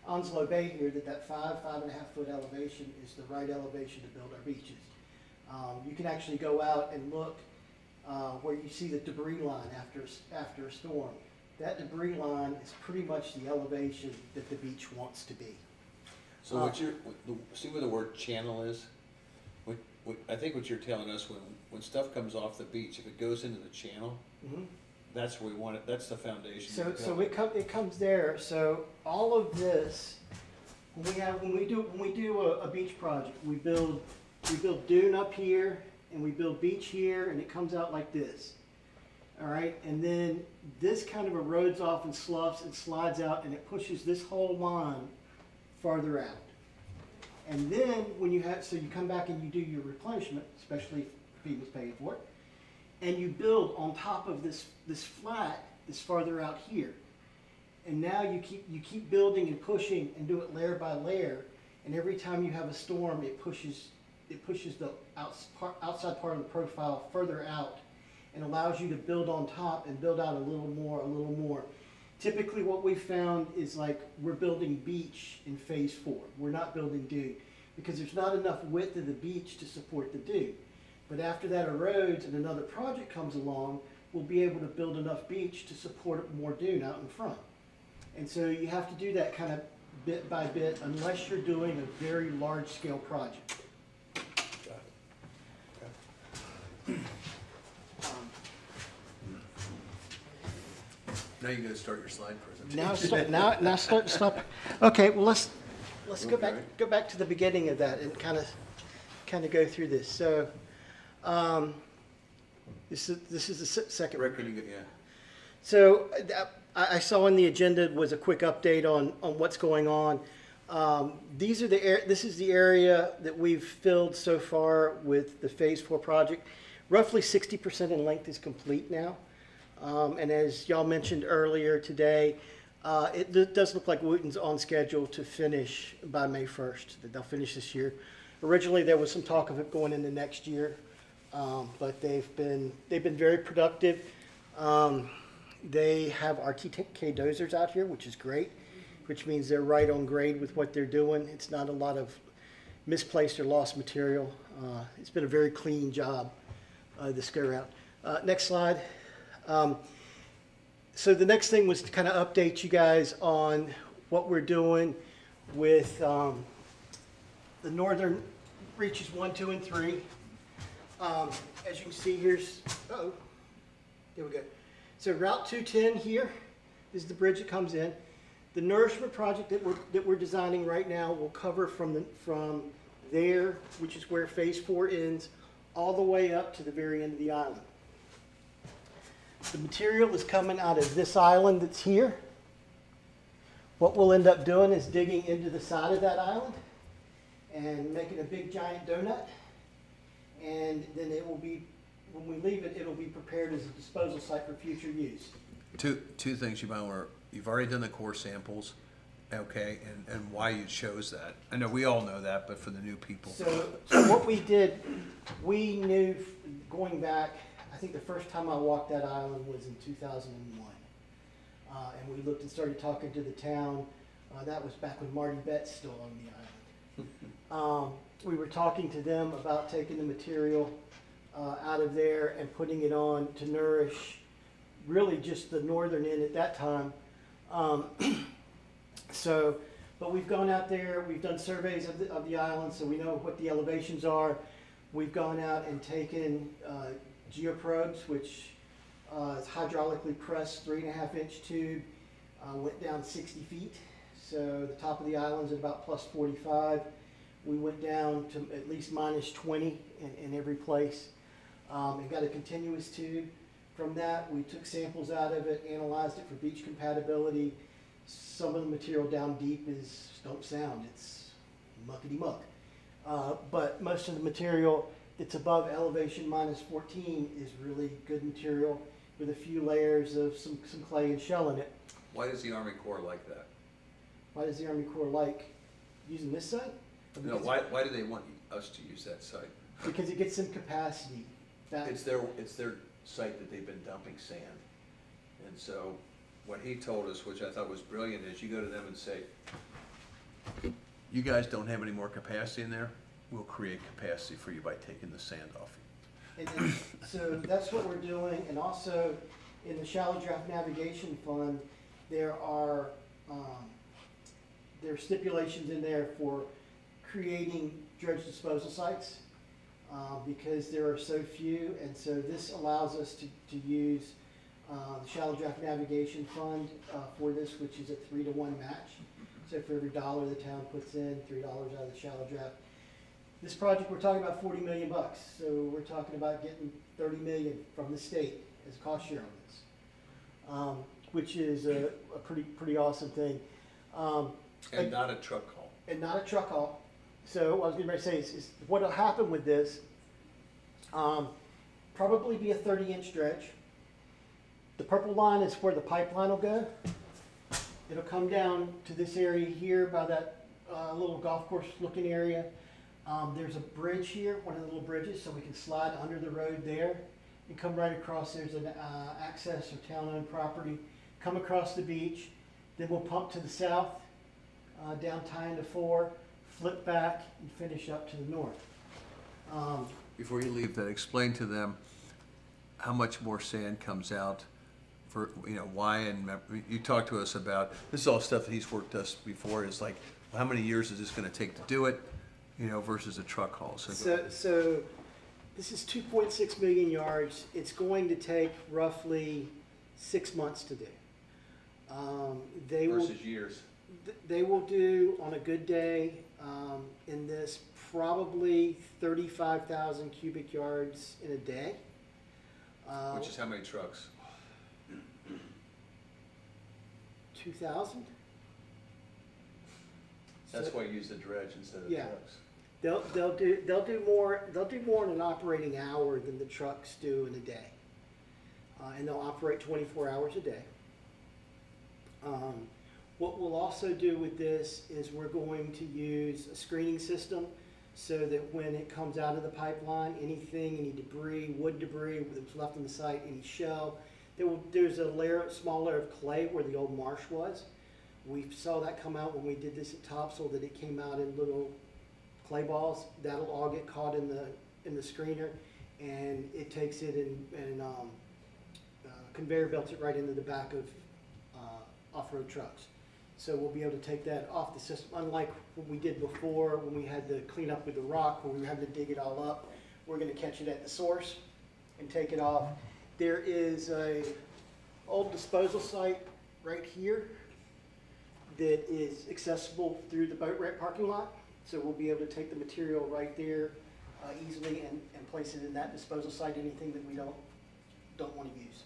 Onslow Bay here that 5.5 foot elevation is the right elevation to build our beaches. You can actually go out and look where you see the debris line after a storm. That debris line is pretty much the elevation that the beach wants to be. So see where the word channel is? I think what you're telling us, when stuff comes off the beach, if it goes into the channel, that's where we want it, that's the foundation. So it comes there. So all of this, when we do a beach project, we build dune up here and we build beach here, and it comes out like this. All right, and then this kind of erodes off and sloughs and slides out, and it pushes this whole line farther out. And then you come back and you do your replenishment, especially if FEMA's paying for it, and you build on top of this flat that's farther out here. And now you keep building and pushing and do it layer by layer, and every time you have a storm, it pushes the outside part of the profile further out and allows you to build on top and build out a little more. Typically what we found is like we're building beach in phase 4. We're not building dune because there's not enough width of the beach to support the dune. But after that erodes and another project comes along, we'll be able to build enough beach to support more dune out in front. And so you have to do that kind of bit by bit unless you're doing a very large scale project. Now you're gonna start your slide presentation. Now stop. Okay, well let's go back to the beginning of that and kind of go through this. So this is the second. Recording it, yeah. So I saw on the agenda was a quick update on what's going on. This is the area that we've filled so far with the phase 4 project. Roughly 60% in length is complete now. And as y'all mentioned earlier today, it does look like Wooten's on schedule to finish by May 1st, that they'll finish this year. Originally, there was some talk of it going into next year, but they've been very productive. They have RTK dozers out here, which is great, which means they're right on grade with what they're doing. It's not a lot of misplaced or lost material. It's been a very clean job this go around. Next slide. So the next thing was to kind of update you guys on what we're doing with the northern reaches 1, 2, and 3. As you can see, there we go. So Route 210 here is the bridge that comes in. The nourishment project that we're designing right now will cover from there, which is where phase 4 ends, all the way up to the very end of the island. The material is coming out of this island that's here. What we'll end up doing is digging into the side of that island and making a big giant donut. And then it will be, when we leave it, it'll be prepared as a disposal site for future use. Two things you might want to, you've already done the core samples, okay, and why you chose that. I know we all know that, but for the new people. So what we did, we knew going back, I think the first time I walked that island was in 2001. And we looked and started talking to the town. That was back when Marty Betts still owned the island. We were talking to them about taking the material out of there and putting it on to nourish really just the northern end at that time. But we've gone out there, we've done surveys of the island, so we know what the elevations are. We've gone out and taken geoprobes, which is hydraulically pressed 3.5-inch tube, went down 60 feet. So the top of the island's at about plus 45. We went down to at least minus 20 in every place, and got a continuous tube. From that, we took samples out of it, analyzed it for beach compatibility. Some of the material down deep don't sound, it's muckety muck. But most of the material that's above elevation minus 14 is really good material with a few layers of some clay and shell in it. Why does the Army Corps like that? Why does the Army Corps like using this site? No, why do they want us to use that site? Because it gets some capacity. It's their site that they've been dumping sand. And so what he told us, which I thought was brilliant, is you go to them and say, you guys don't have any more capacity in there, we'll create capacity for you by taking the sand off you. And so that's what we're doing, and also in the shallow draft navigation fund, there are stipulations in there for creating dredge disposal sites because there are so few, and so this allows us to use the shallow draft navigation fund for this, which is a 3-to-1 match. So for every $1 the town puts in, $3 out of the shallow draft. This project, we're talking about $40 million, so we're talking about getting $30 million from the state as cost share on this, which is a pretty awesome thing. And not a truck haul. And not a truck haul. So what I was going to say is what'll happen with this, probably be a 30-inch dredge. The purple line is where the pipeline will go. It'll come down to this area here by that little golf course looking area. There's a bridge here, one of the little bridges, so we can slide under the road there and come right across. There's an access or town-owned property. Come across the beach, then we'll pump to the south, down tie into 4, flip back, and finish up to the north. Before you leave that, explain to them how much more sand comes out for, why, and you talked to us about, this is all stuff that he's worked us before, is like, well, how many years is this gonna take to do it, versus a truck haul? So this is 2.6 million yards. It's going to take roughly 6 months to do. Versus years. They will do, on a good day, in this, probably 35,000 cubic yards in a day. Which is how many trucks? 2,000. That's why you use the dredge instead of Yeah. trucks. They'll do more in an operating hour than the trucks do in a day, and they'll operate 24 hours a day. What we'll also do with this is we're going to use a screening system so that when it comes out of the pipeline, any debris, wood debris that's left on the site, any shell, there's a small layer of clay where the old marsh was. We saw that come out when we did this at Topsail, that it came out in little clay balls. That'll all get caught in the screener, and it takes it and conveyor belts it right into the back of off-road trucks. So we'll be able to take that off the system, unlike what we did before when we had to clean up with the rock, where we had to dig it all up. We're going to catch it at the source and take it off. There is a old disposal site right here that is accessible through the boat ramp parking lot. So we'll be able to take the material right there easily and place it in that disposal site, anything that we don't want to use.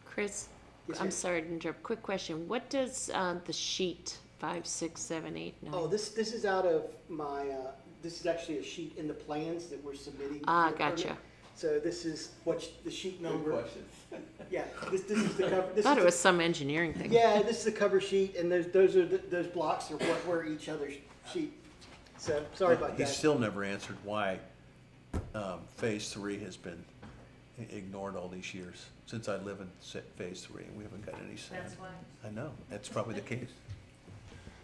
Chris, Yes, I'm ma'am. sorry to interrupt. Quick question. What does the sheet 5, 6, 7, 8, 9? Oh, this is out of my, this is actually a sheet in the plans that we're submitting. Ah, to the permit. gotcha. So this is the sheet number. Good question. Yeah, this is the cover. I This thought is it was some engineering thing. Yeah, this is the cover sheet, and those blocks are what were each other's sheet. So, sorry about He that. still never answered why Phase 3 has been ignored all these years. Since I live in Phase 3, and we haven't got any sand. That's why. I know, that's probably the case.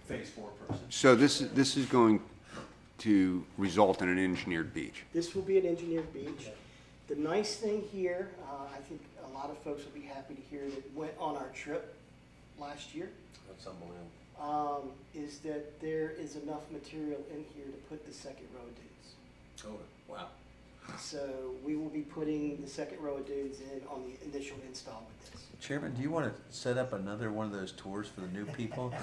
Phase 4 person. So this is going to result in an engineered beach. This will be an engineered beach. The nice thing here, I think a lot of folks will be happy to hear that went on our trip last year, That's unbelievable. is that there is enough material in here to put the second row of dunes. Oh, wow. So we will be putting the second row of dunes in on the initial install with this. Chairman, do you want to set up another one of those tours for the new people?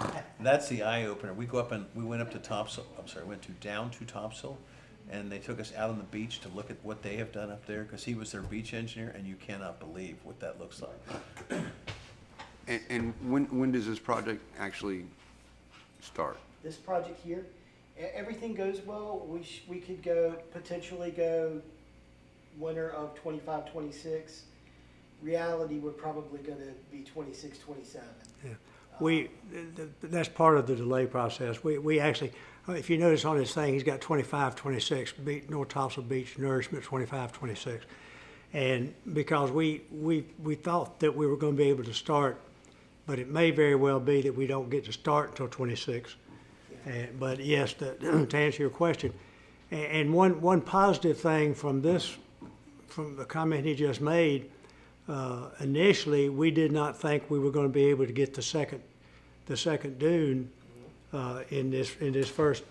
That's the eye opener. We went up to Topsail, down to Topsail, and they took us out on the beach to look at what they have done up there, because he was their beach engineer, and you cannot believe what that looks like. And when does this project actually start? This project here, everything goes well, we could potentially go winter of 25, 26. Reality, we're probably gonna be 26, 27. Yeah. That's part of the delay process. We actually, if you notice on his thing, he's got 25, 26, North Topsail Beach Nourishment 25, 26. And because we thought that we were gonna be able to start, but it may very well be that we don't get to start until 26. But yes, to answer your question, and one positive thing from the comment he just made, initially, we did not think we were going to be able to get the second dune in this first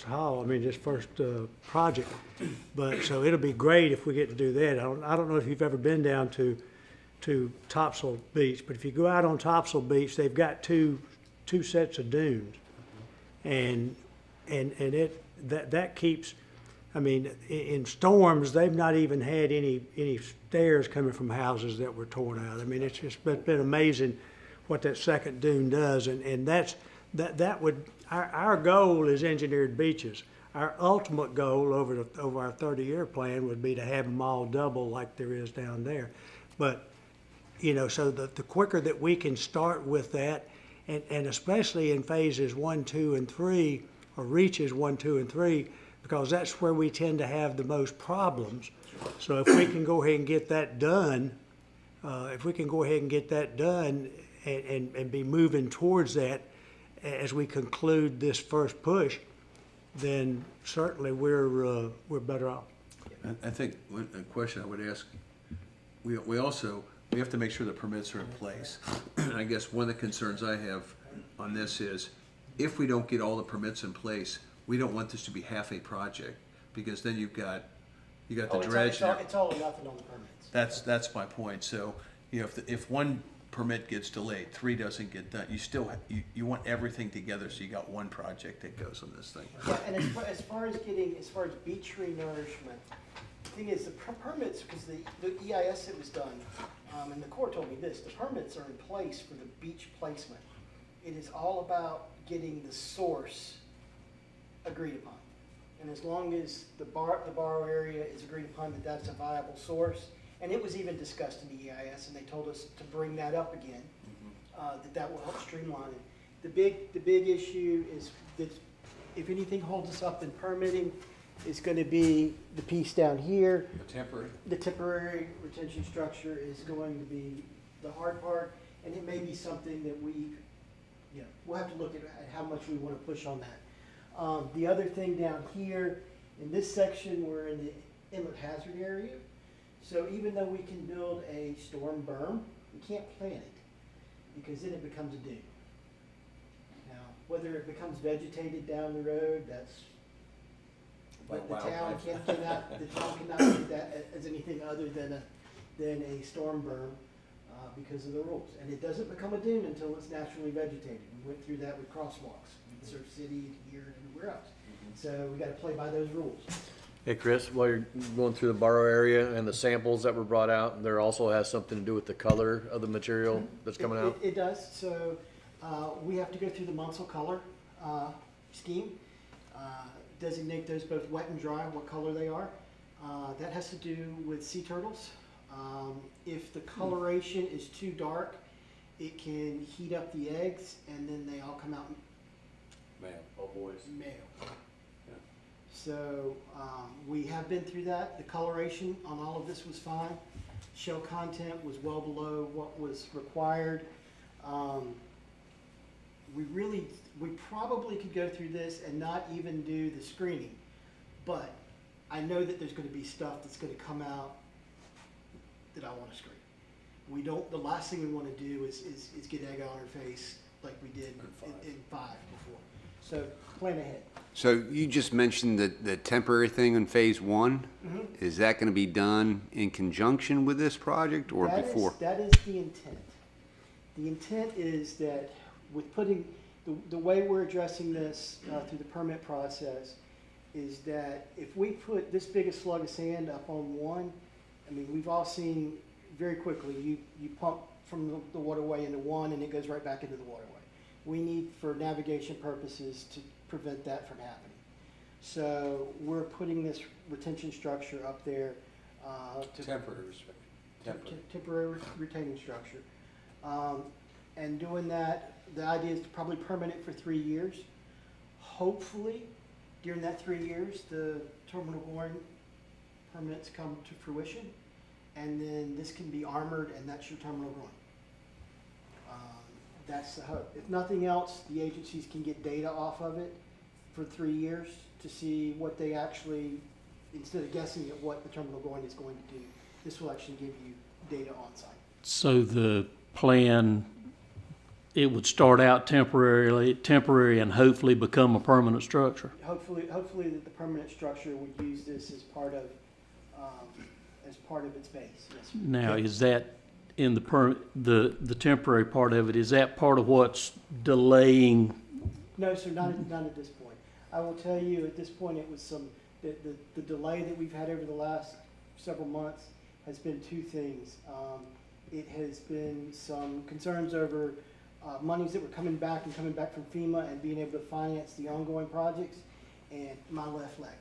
haul. I mean, this first project. But so it'll be great if we get to do that. I don't know if you've ever been down to Topsail Beach, but if you go out on Topsail Beach, they've got two sets of dunes, and that keeps. I mean, in storms, they've not even had any stairs coming from houses that were torn out. I mean, it's been amazing what that second dune does, and that would our goal is engineered beaches. Our ultimate goal over our 30-year plan would be to have them all double like there is down there, but so the quicker that we can start with that, and especially in phases 1, 2, and 3, or reaches 1, 2, and 3. Because that's where we tend to have the most problems. So if we can go ahead and get that done, and be moving towards that as we conclude this first push, then certainly we're better off. I think a question I would ask, we have to make sure the permits are in place. I guess one of the concerns I have on this is, if we don't get all the permits in place, we don't want this to be half a project, because then you got the dredge. It's all or nothing on the permits. That's my point. So, if one permit gets delayed, 3 doesn't get done, you want everything together, so you got one project that goes on this thing. Yeah, and as far as beach tree nourishment, the thing is, the permits, because the EIS that was done, and the Corps told me this, the permits are in place for the beach placement. It is all about getting the source agreed upon. And as long as the borrow area is agreed upon that that's a viable source, and it was even discussed in the EIS, and they told us to bring that up again, that will help streamline it. The big issue is that if anything holds us up in permitting, is going to be the piece down here. The temporary retention structure is going to be the hard part, and it may be something that we'll have to look at how much we want to push on that. The other thing down here, in this section, we're in the inlet hazard area. So even though we can build a storm berm, we can't plant it, because then it becomes a dune. Now, whether it becomes vegetated down the road, that's what the town cannot do that as anything other than a storm berm, because of the rules. And it doesn't become a dune until it's naturally vegetated. We went through that with crosswalks, with Surf City, here, and everywhere else. So we gotta play by those rules. Hey, Chris, while you're going through the borrow area and the samples that were brought out, there also has something to do with the color of the material that's coming out? It does. So we have to go through the Munsell color scheme, designate those both wet and dry, what color they are. That has to do with sea turtles. If the coloration is too dark, it can heat up the eggs, and then they all come out Male, all boys. male. So we have been through that. The coloration on all of this was fine. Shell content was well below what was required. We probably could go through this and not even do the screening, but I know that there's going to be stuff that's going to come out that I want to screen. The last thing we want to do is get egg on our face like we did in 5 before. So plan ahead. So you just mentioned the temporary thing in phase one. Is that going to be done in conjunction with this project or before? That is the intent. The intent is that with putting, the way we're addressing this through the permit process is that if we put this big a slug of sand up on one, I mean, we've all seen very quickly, you pump from the waterway into one and it goes right back into the waterway. We need, for navigation purposes, to prevent that from happening. So we're putting this retention structure up there. Temporary retaining structure. And doing that, the idea is to probably permit it for 3 years. Hopefully, during that 3 years, the terminal groin permits come to fruition, and then this can be armored, and that's your terminal groin. That's the hope. If nothing else, the agencies can get data off of it for 3 years to see what they actually, instead of guessing at what the terminal groin is going to do, this will actually give you data on site. So the plan, it would start out temporary and hopefully become a permanent structure? Hopefully that the permanent structure would use this as part of its base, yes, sir. Now, is that in the temporary part of it, is that part of what's delaying? No, sir, not at this point. I will tell you, at this point, it was the delay that we've had over the last several months has been two things. It has been some concerns over monies that were coming back from FEMA and being able to finance the ongoing projects, and my left leg.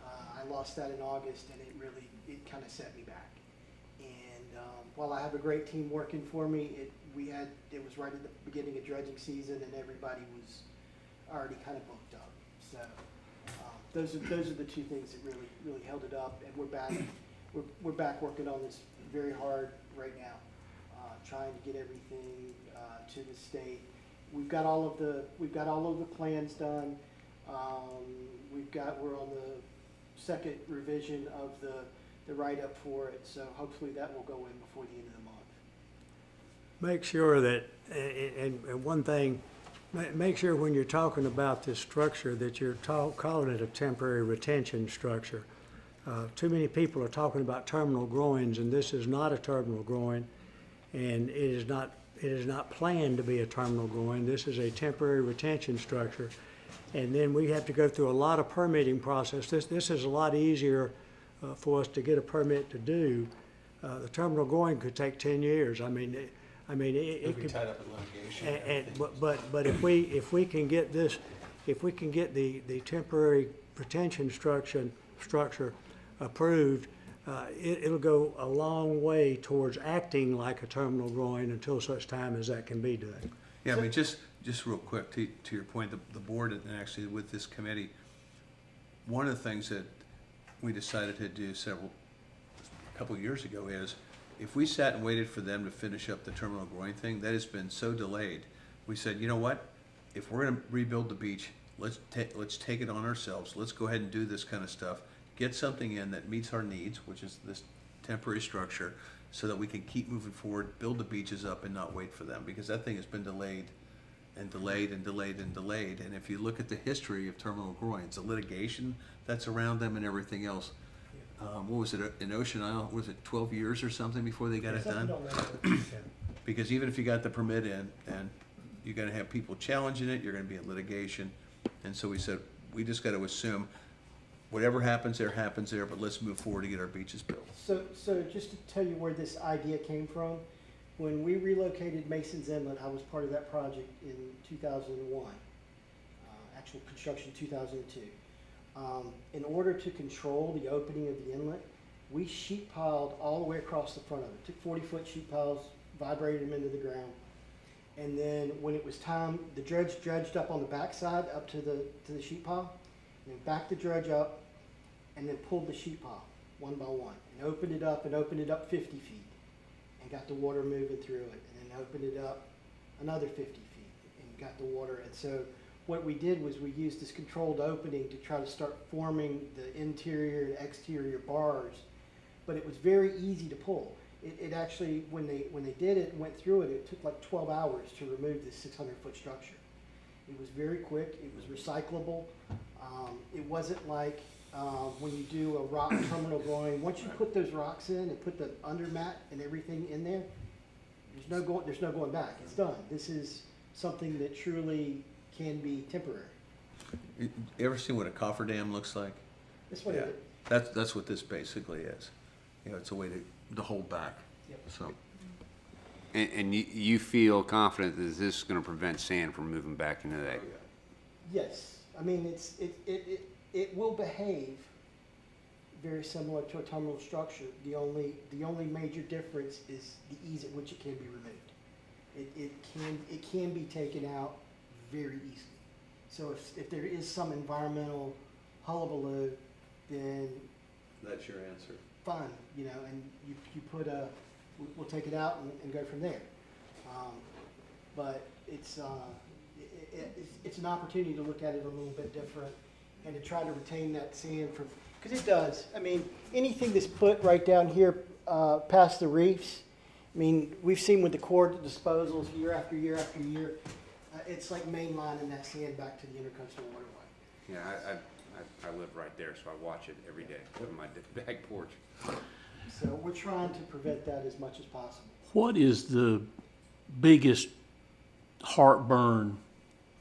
I lost that in August, and it kind of set me back. And while I have a great team working for me, it was right at the beginning of dredging season, and everybody was already kind of booked up. So those are the two things that really held it up, and we're back working on this very hard right now, trying to get everything to the state. We've got all of the plans done. We're on the second revision of the write-up for it, so hopefully that will go in before the end of the month. Make sure that, and one thing, make sure when you're talking about this structure that you're calling it a temporary retention structure. Too many people are talking about terminal groins, and this is not a terminal groin, and it is not planned to be a terminal groin. This is a temporary retention structure, and then we have to go through a lot of permitting process. This is a lot easier for us to get a permit to do. The terminal groin could take 10 years. I mean, it could be tied up in litigation. But if we can get this, if we can get the temporary retention structure approved, it'll go a long way towards acting like a terminal groin until such time as that can be done. Yeah, I mean, just real quick, to your point, the board, and actually with this committee, one of the things that we decided to do a couple of years ago is, if we sat and waited for them to finish up the terminal groin thing, that has been so delayed. We said, you know what? If we're gonna rebuild the beach, let's take it on ourselves. Let's go ahead and do this kind of stuff. Get something in that meets our needs, which is this temporary structure, so that we can keep moving forward, build the beaches up, and not wait for them, because that thing has been delayed and delayed and delayed and delayed. And if you look at the history of terminal groins, the litigation that's around them and everything else, what was it, in Ocean Isle, was it 12 years or something before they got it done? Because even if you got the permit in, and you're gonna have people challenging it, you're gonna be in litigation. And so we said, we just gotta assume whatever happens there, but let's move forward to get our beaches built. So just to tell you where this idea came from, when we relocated Mason's Inlet, I was part of that project in 2001, actual construction 2002. In order to control the opening of the inlet, we sheet piled all the way across the front of it. Took 40-foot sheet piles, vibrated them into the ground, and then when it was time, the dredge dredged up on the backside up to the sheet pile, and then backed the dredge up, and then pulled the sheet pile one by one, and opened it up 50 feet, and got the water moving through it, and then opened it up another 50 feet, and got the water. And so what we did was we used this controlled opening to try to start forming the interior and exterior bars, but it was very easy to pull. It actually, when they did it and went through it, it took like 12 hours to remove this 600-foot structure. It was very quick, it was recyclable, It wasn't like when you do a rock terminal groin, once you put those rocks in and put the undermat and everything in there, there's no going back. It's done. This is something that truly can be temporary. You ever seen what a cofferdam looks like? That's what Yeah, it that's what this basically is. You know, it's a way to hold back. Yep. So, And you feel confident that this is gonna prevent sand from moving back into that? Yes, I mean, it will behave very similar to a terminal structure. The only major difference is the ease at which it can be removed. It can be taken out very easily. So if there is some environmental hullabaloo, then that's your answer. fine, you know, and you put we'll take it out and go from there. But it's an opportunity to look at it a little bit different and to try to retain that sand from, because it does. I mean, anything that's put right down here past the reefs, I mean, we've seen with the core disposals year after year after year, it's like mainlining that sand back to the intercoastal waterway. Yeah, I live right there, so I watch it every day from my back porch. So we're trying to prevent that as much as possible. What is the biggest heartburn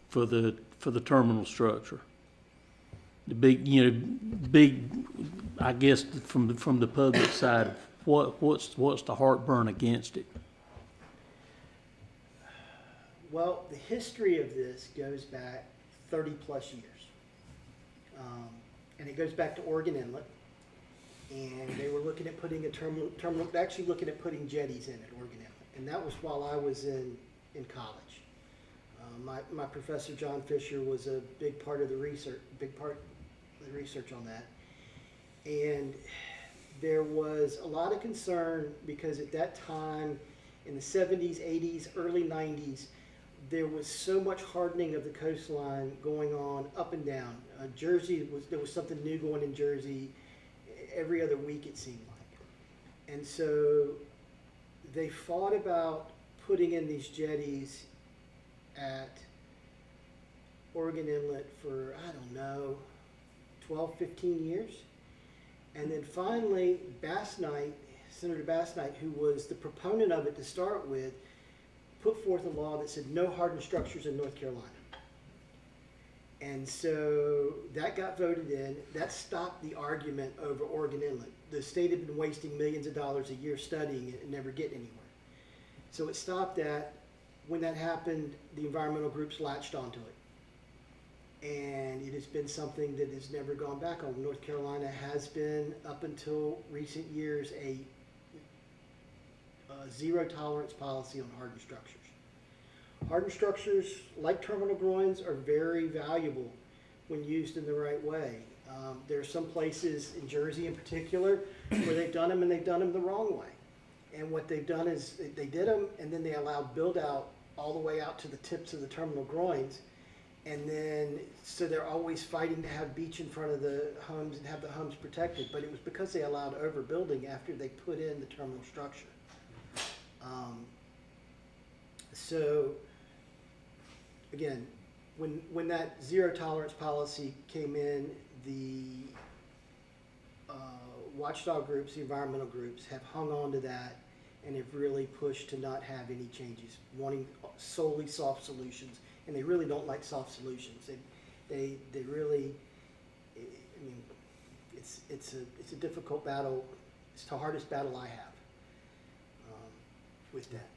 for the terminal structure? The big, I guess, from the public side, what's the heartburn against it? Well, the history of this goes back 30 plus years. And it goes back to Oregon Inlet. And they were looking at putting a terminal, actually looking at putting jetties in at Oregon Inlet. And that was while I was in college. My professor, John Fisher, was a big part of the research on that. And there was a lot of concern because at that time, in the 70s, 80s, early 90s, there was so much hardening of the coastline going on up and down. There was something new going in Jersey every other week, it seemed like. And so they fought about putting in these jetties at Oregon Inlet for, I don't know, 12, 15 years. And then finally, Senator Bass Knight, who was the proponent of it to start with, put forth a law that said no hardened structures in North Carolina. And so that got voted in. That stopped the argument over Oregon Inlet. The state had been wasting millions of dollars a year studying it and never getting anywhere. So it stopped that. When that happened, the environmental groups latched onto it. And it has been something that has never gone back on. North Carolina has been, up until recent years, a zero tolerance policy on hardened structures. Hardened structures, like terminal groins, are very valuable when used in the right way. There are some places in Jersey in particular where they've done them and they've done them the wrong way. And what they've done is they did them and then they allowed build out all the way out to the tips of the terminal groins. And then, so they're always fighting to have beach in front of the homes and have the homes protected. But it was because they allowed overbuilding after they put in the terminal structure. So, again, when that zero tolerance policy came in, the watchdog groups, the environmental groups, have hung on to that and have really pushed to not have any changes, wanting solely soft solutions. And they really don't like soft solutions. They really, I mean, it's a difficult battle. It's the hardest battle I have with that.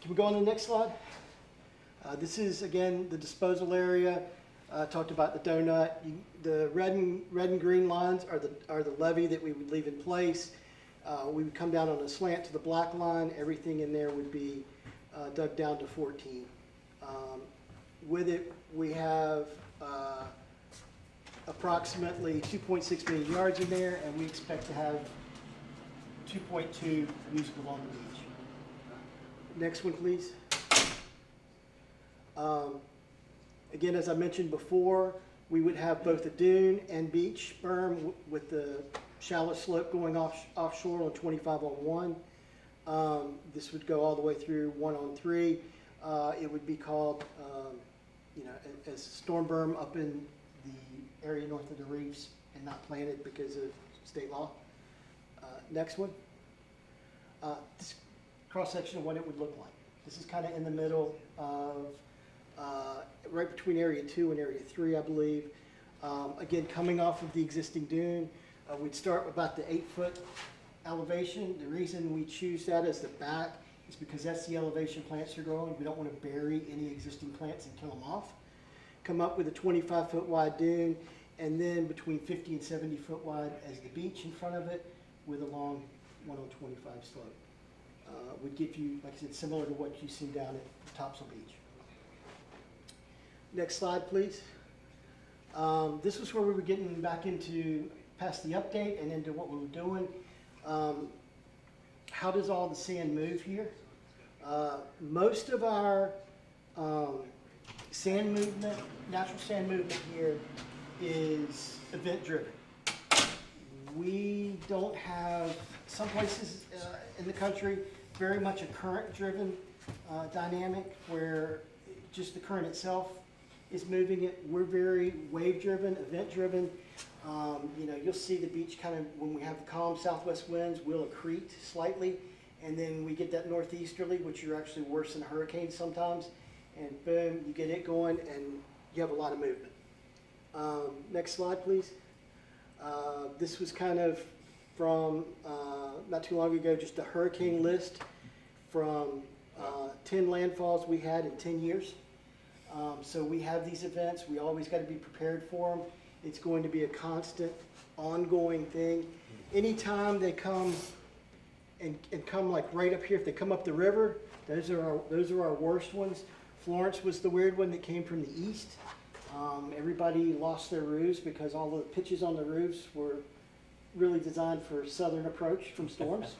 Can we go on to the next slide? This is, again, the disposal area. Talked about the donut. The red and green lines are the levee that we would leave in place. We would come down on a slant to the black line. Everything in there would be dug down to 14. With it, we have approximately 2.6 million yards in there, and we expect to have 2.2 usable on the beach. Next one, please. Again, as I mentioned before, we would have both a dune and beach berm with the shallow slope going offshore on 25-on-1. This would go all the way through 1-on-3. It would be called, as storm berm up in the area north of the reefs and not plant it because of state law. Next one. This cross-section of what it would look like. This is kind of in the middle of, right between Area 2 and Area 3, I believe. Again, coming off of the existing dune, we'd start with about the 8-foot elevation. The reason we choose that as the back is because that's the elevation plants are growing. We don't want to bury any existing plants and kill them off. Come up with a 25-foot wide dune, and then between 50 and 70 foot wide as the beach in front of it with a long 1:25 slope. Would give you, like I said, similar to what you see down at Topsail Beach. Next slide, please. This was where we were getting back into past the update and into what we were doing. How does all the sand move here? Most of our sand movement, natural sand movement here is event driven. We don't have, some places in the country, very much a current driven dynamic where just the current itself is moving it. We're very wave driven, event driven. You know, you'll see the beach kind of, when we have the calm southwest winds, will accrete slightly, and then we get that northeasterly, which are actually worse than hurricanes sometimes, and boom, you get it going, and you have a lot of movement. Next slide, please. This was kind of from not too long ago, just a hurricane list from 10 landfalls we had in 10 years. So we have these events. We always got to be prepared for them. It's going to be a constant, ongoing thing. Anytime they come and come like right up here, if they come up the river, those are our worst ones. Florence was the weird one that came from the east. Everybody lost their roofs because all the pitches on the roofs were really designed for southern approach from storms.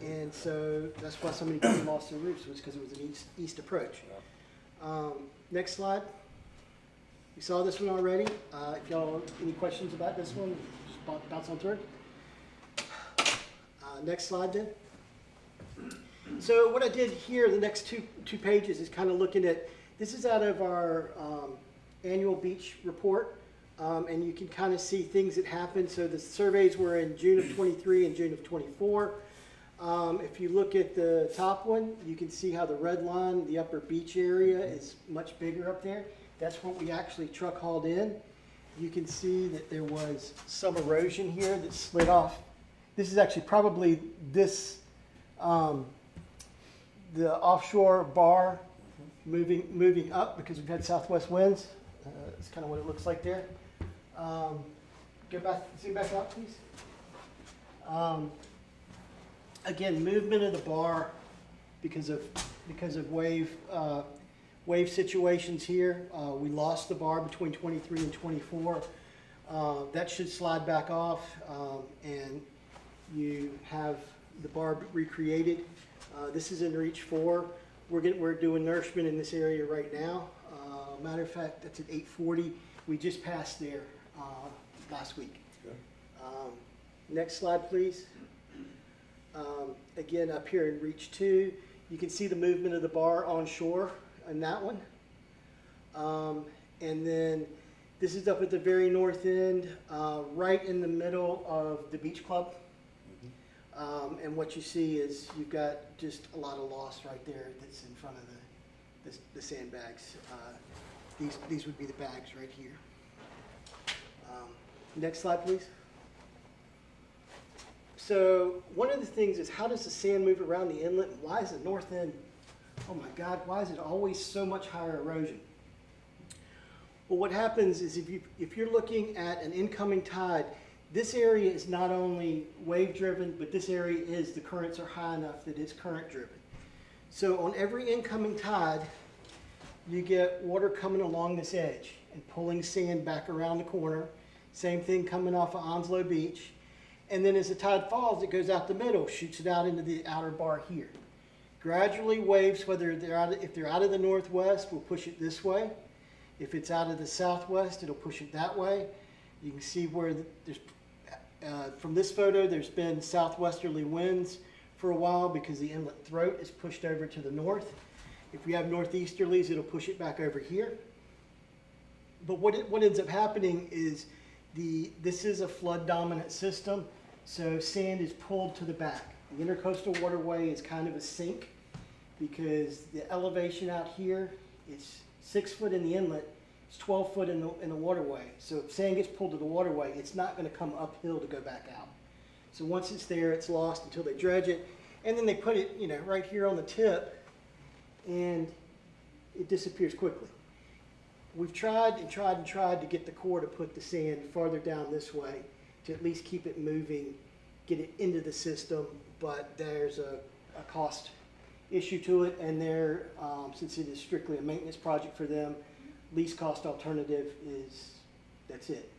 And so that's why so many people lost their roofs, was because it was an east approach. Next slide. We saw this one already. If y'all any questions about this one, just bounce on through. Next slide then. So what I did here, the next two pages, is kind of looking at, this is out of our annual beach report, and you can kind of see things that happened. So the surveys were in June of 23 and June of 24. If you look at the top one, you can see how the red line, the upper beach area, is much bigger up there. That's what we actually truck hauled in. You can see that there was some erosion here that slid off. This is actually probably this, the offshore bar moving up because we've had southwest winds. That's kind of what it looks like there. Go back, zoom back out, please. Again, movement of the bar because of wave situations here. We lost the bar between 23 and 24. That should slide back off, and you have the bar recreated. This is in reach 4. We're doing nourishment in this area right now. Matter of fact, that's at 840. We just passed there last week. Next slide, please. Again, up here in reach 2, you can see the movement of the bar on shore in that one. And then this is up at the very north end, right in the middle of the beach club. And what you see is you've got just a lot of loss right there that's in front of the sandbags. These would be the bags right here. Next slide, please. So one of the things is, how does the sand move around the inlet? And why is the north end, oh my God, why is it always so much higher erosion? Well, what happens is if you're looking at an incoming tide, this area is not only wave driven, but this area is, the currents are high enough that it's current driven. So on every incoming tide, you get water coming along this edge and pulling sand back around the corner. Same thing coming off of Onslow Beach. And then as the tide falls, it goes out the middle, shoots it out into the outer bar here. Gradually waves, whether if they're out of the northwest, will push it this way. If it's out of the southwest, it'll push it that way. You can see where there's, from this photo, there's been southwesterly winds for a while because the inlet throat is pushed over to the north. If we have northeasterlies, it'll push it back over here. But what ends up happening is this is a flood dominant system, so sand is pulled to the back. The intercoastal waterway is kind of a sink because the elevation out here, it's 6 foot in the inlet, it's 12 foot in the waterway. So if sand gets pulled to the waterway, it's not going to come uphill to go back out. So once it's there, it's lost until they dredge it, and then they put it, you know, right here on the tip, and it disappears quickly. We've tried and tried and tried to get the Corps to put the sand farther down this way to at least keep it moving, get it into the system, but there's a cost issue to it, and they're, since it is strictly a maintenance project for them, least cost alternative is, that's it.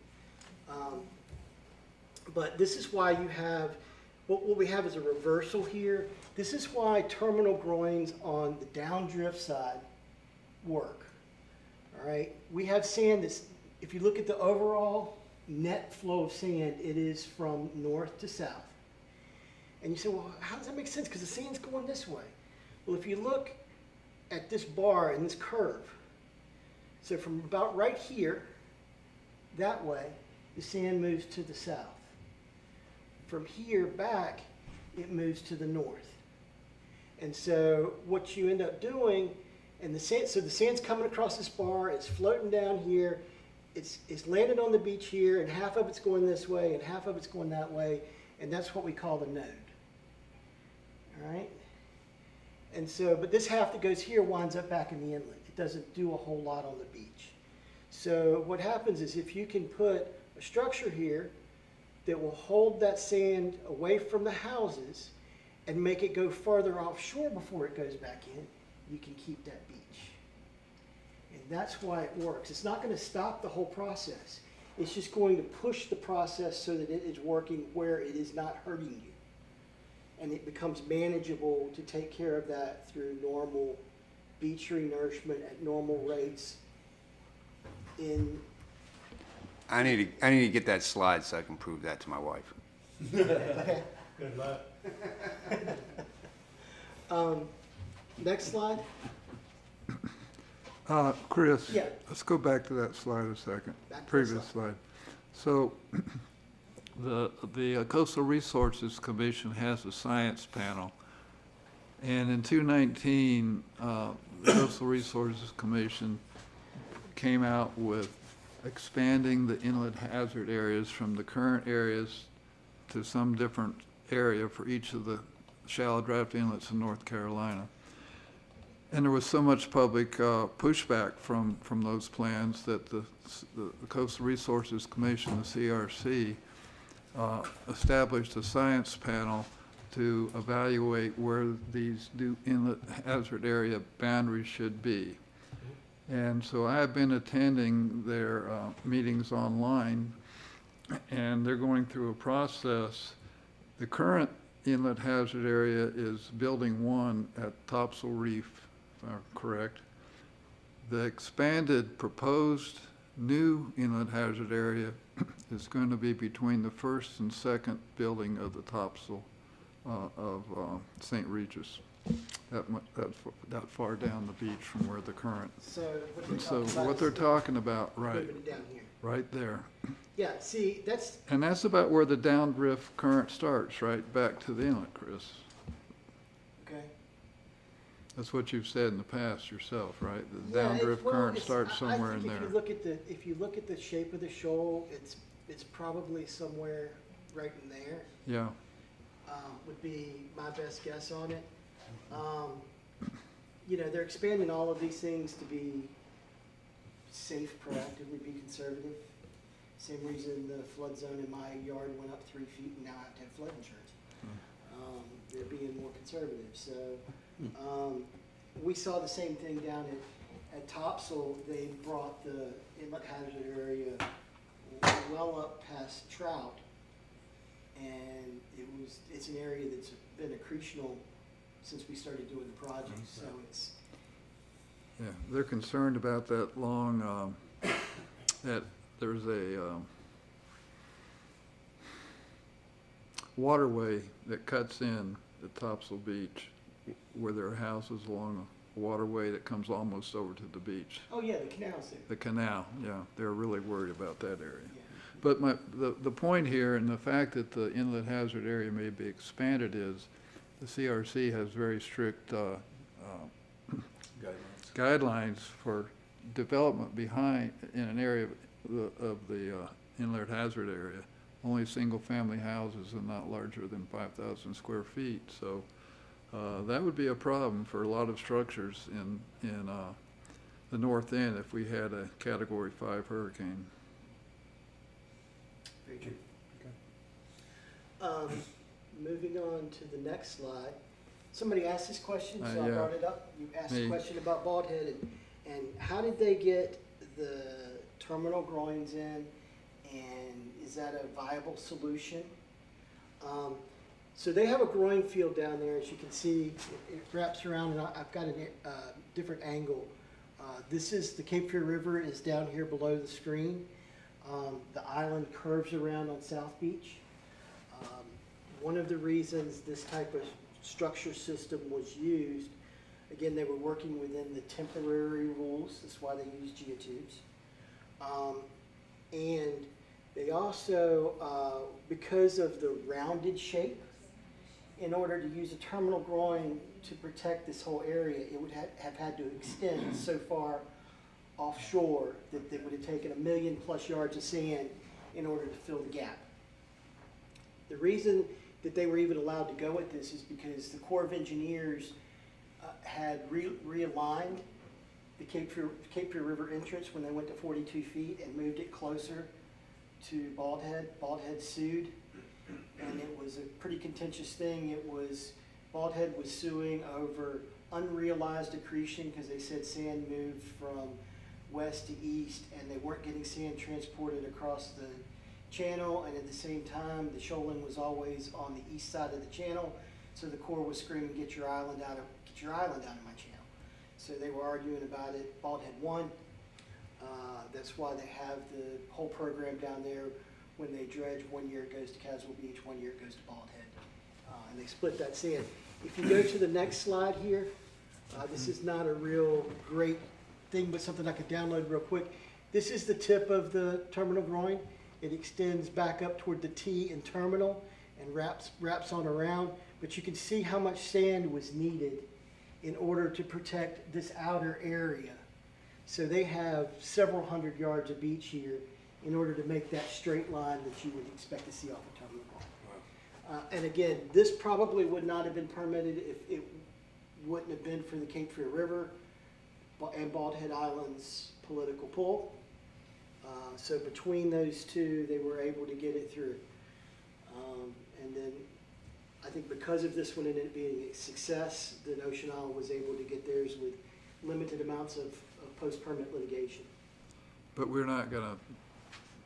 But this is why you have, what we have is a reversal here. This is why terminal groins on the downdrift side work. All right, we have sand that's, if you look at the overall net flow of sand, it is from north to south. And you say, well, how does that make sense? Because the sand's going this way. Well, if you look at this bar and this curve, so from about right here, that way, the sand moves to the south. From here back, it moves to the north. And so what you end up doing, and the sand, so the sand's coming across this bar, it's floating down here, it's landed on the beach here, and half of it's going this way, and half of it's going that way, and that's what we call the node. All right? And so, but this half that goes here winds up back in the inlet. It doesn't do a whole lot on the beach. So what happens is if you can put a structure here that will hold that sand away from the houses and make it go farther offshore before it goes back in, you can keep that beach. And that's why it works. It's not going to stop the whole process. It's just going to push the process so that it is working where it is not hurting you. And it becomes manageable to take care of that through normal beach renourishment at normal rates. I need to get that slide so I can prove that to my wife. Okay. Good luck. Next slide. Chris? Yeah. Let's go back to that slide a second. Back to the Previous slide. So the Coastal Resources Commission has a science panel. And in 2019, the Coastal Resources Commission came out with expanding the inlet hazard areas from the current areas to some different area for each of the shallow draft inlets in North Carolina. And there was so much public pushback from those plans that the Coastal Resources Commission, the CRC, established a science panel to evaluate where these new inlet hazard area boundaries should be. And so I have been attending their meetings online, and they're going through a process. The current inlet hazard area is Building 1 at Topsail Reef, if I'm correct. The expanded proposed new inlet hazard area is going to be between the first and second building of the topsail of St. Regis. That far down the beach from where the current. So What they're talking about, right, moving it down here. right there. Yeah, see, that's, And that's about where the downdrift current starts, right back to the inlet, Chris. okay. That's what you've said in the past yourself, right? The Yeah, downdrift well, current it's- starts I somewhere in think there. If you look at the shape of the shoal, it's probably somewhere right in there, Yeah, would be my best guess on it. You know, they're expanding all of these things to be safe, proactively be conservative. Same reason the flood zone in my yard went up 3 feet and now I have to have flood insurance. They're being more conservative, so, we saw the same thing down at Topsail. They brought the inlet hazard area well up past Trout. And it's an area that's been accretional since we started doing the project, so it's, yeah, they're concerned about that long, that there's a waterway that cuts in at Topsail Beach where there are houses along waterway that comes almost over to the beach. Oh, yeah, the canal's there. The canal, yeah, they're really worried about that area. Yeah. But the point here, and the fact that the inlet hazard area may be expanded is, the CRC has very strict guidelines for development behind, in an area of the inlet hazard area. Only single-family houses and not larger than 5,000 square feet. So that would be a problem for a lot of structures in the north end if we had a Category 5 hurricane. Very true. Moving on to the next slide. Somebody asked this question, so I Yeah. brought it up. You asked Me. a question about Bald Head, and how did they get the terminal groins in, and is that a viable solution? So they have a groin field down there, as you can see. It wraps around, and I've got a different angle. This is, the Cape Fear River is down here below the screen. The island curves around on South Beach. One of the reasons this type of structure system was used, again, they were working within the temporary rules. That's why they used geotubes. And they also, because of the rounded shape, in order to use a terminal groin to protect this whole area, it would have had to extend so far offshore that it would have taken 1 million plus yards of sand in order to fill the gap. The reason that they were even allowed to go with this is because the Corps of Engineers had realigned the Cape Fear River entrance when they went to 42 feet and moved it closer to Bald Head. Bald Head sued, and it was a pretty contentious thing. It was, Bald Head was suing over unrealized accretion because they said sand moved from west to east and they weren't getting sand transported across the channel, and at the same time the shoaling was always on the east side of the channel, so the Corps was screaming, get your island out of my channel. So they were arguing about it. Bald Head won. That's why they have the whole program down there. When they dredge, 1 year it goes to Caswell Beach, 1 year it goes to Bald Head, and they split that sand. If you go to the next slide here, this is not a real great thing, but something I could download real quick. This is the tip of the terminal groin. It extends back up toward the T in terminal and wraps on around, but you can see how much sand was needed in order to protect this outer area. So they have several hundred yards of beach here in order to make that straight line that you would expect to see off a terminal groin. And again, this probably would not have been permitted if it wouldn't have been for the Cape Fear River and Bald Head Island's political pull. So between those two, they were able to get it through. And then I think because of this one ended up being a success, then Ocean Isle was able to get theirs with limited amounts of post-permit litigation. But we're not going to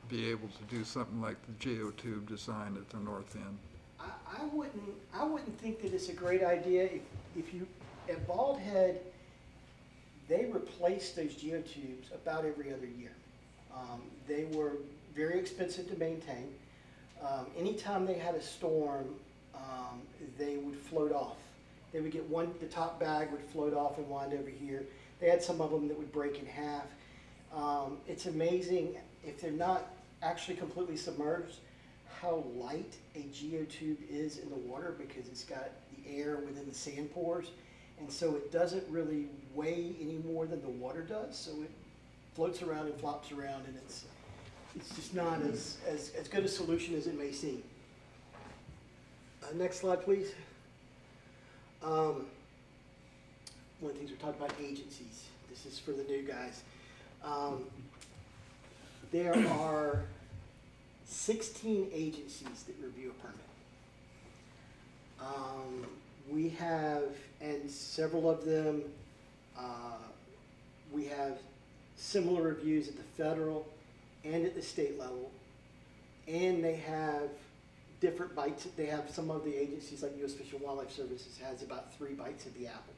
be able to do something like the geotube design at the north end. I wouldn't think that it's a great idea. If you, at Bald Head, they replaced those geotubes about every other year. They were very expensive to maintain. Anytime they had a storm, they would float off. They would get one, the top bag would float off and wind over here. They had some of them that would break in half. It's amazing, if they're not actually completely submerged, how light a geotube is in the water because it's got the air within the sand pores. And so it doesn't really weigh any more than the water does. So it floats around and flops around, and it's just not as good a solution as it may seem. Next slide, please. One of the things we're talking about, agencies. This is for the new guys. There are 16 agencies that review a permit. We have, and several of them, we have similar reviews at the federal and at the state level, and they have different bites. They have some of the agencies, like U.S. Fish and Wildlife Services, has about 3 bites of the apple.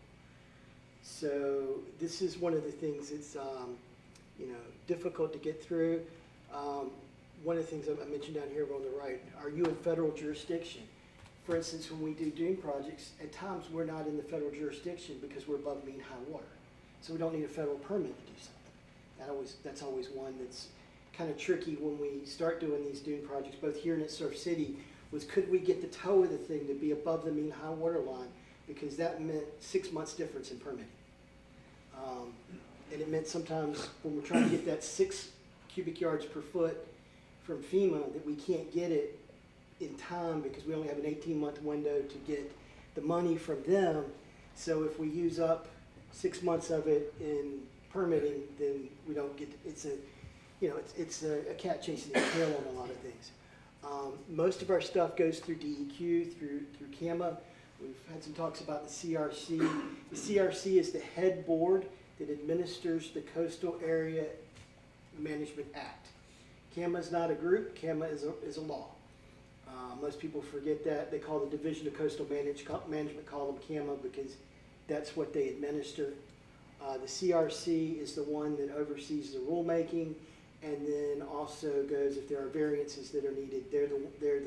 So this is one of the things that's difficult to get through. One of the things I mentioned down here on the right, are you in federal jurisdiction? for instance, when we do dune projects, at times we're not in the federal jurisdiction because we're above mean high water. So we don't need a federal permit to do something. That's always one that's kind of tricky when we start doing these dune projects, both here and at Surf City, was could we get the toe of the thing to be above the mean high water line? Because that meant 6 months difference in permitting. And it meant sometimes when we're trying to get that 6 cubic yards per foot from FEMA, that we can't get it in time because we only have an 18-month window to get the money from them. So if we use up 6 months of it in permitting, then we don't get, it's a cat chasing its tail on a lot of things. Most of our stuff goes through DEQ, through CAMA. We've had some talks about the CRC. The CRC is the head board that administers the Coastal Area Management Act. CAMA is not a group, CAMA is a law. Most people forget that. They call the Division of Coastal Management, call them CAMA because that's what they administer. The CRC is the one that oversees the rulemaking and then also goes, if there are variances that are needed, they're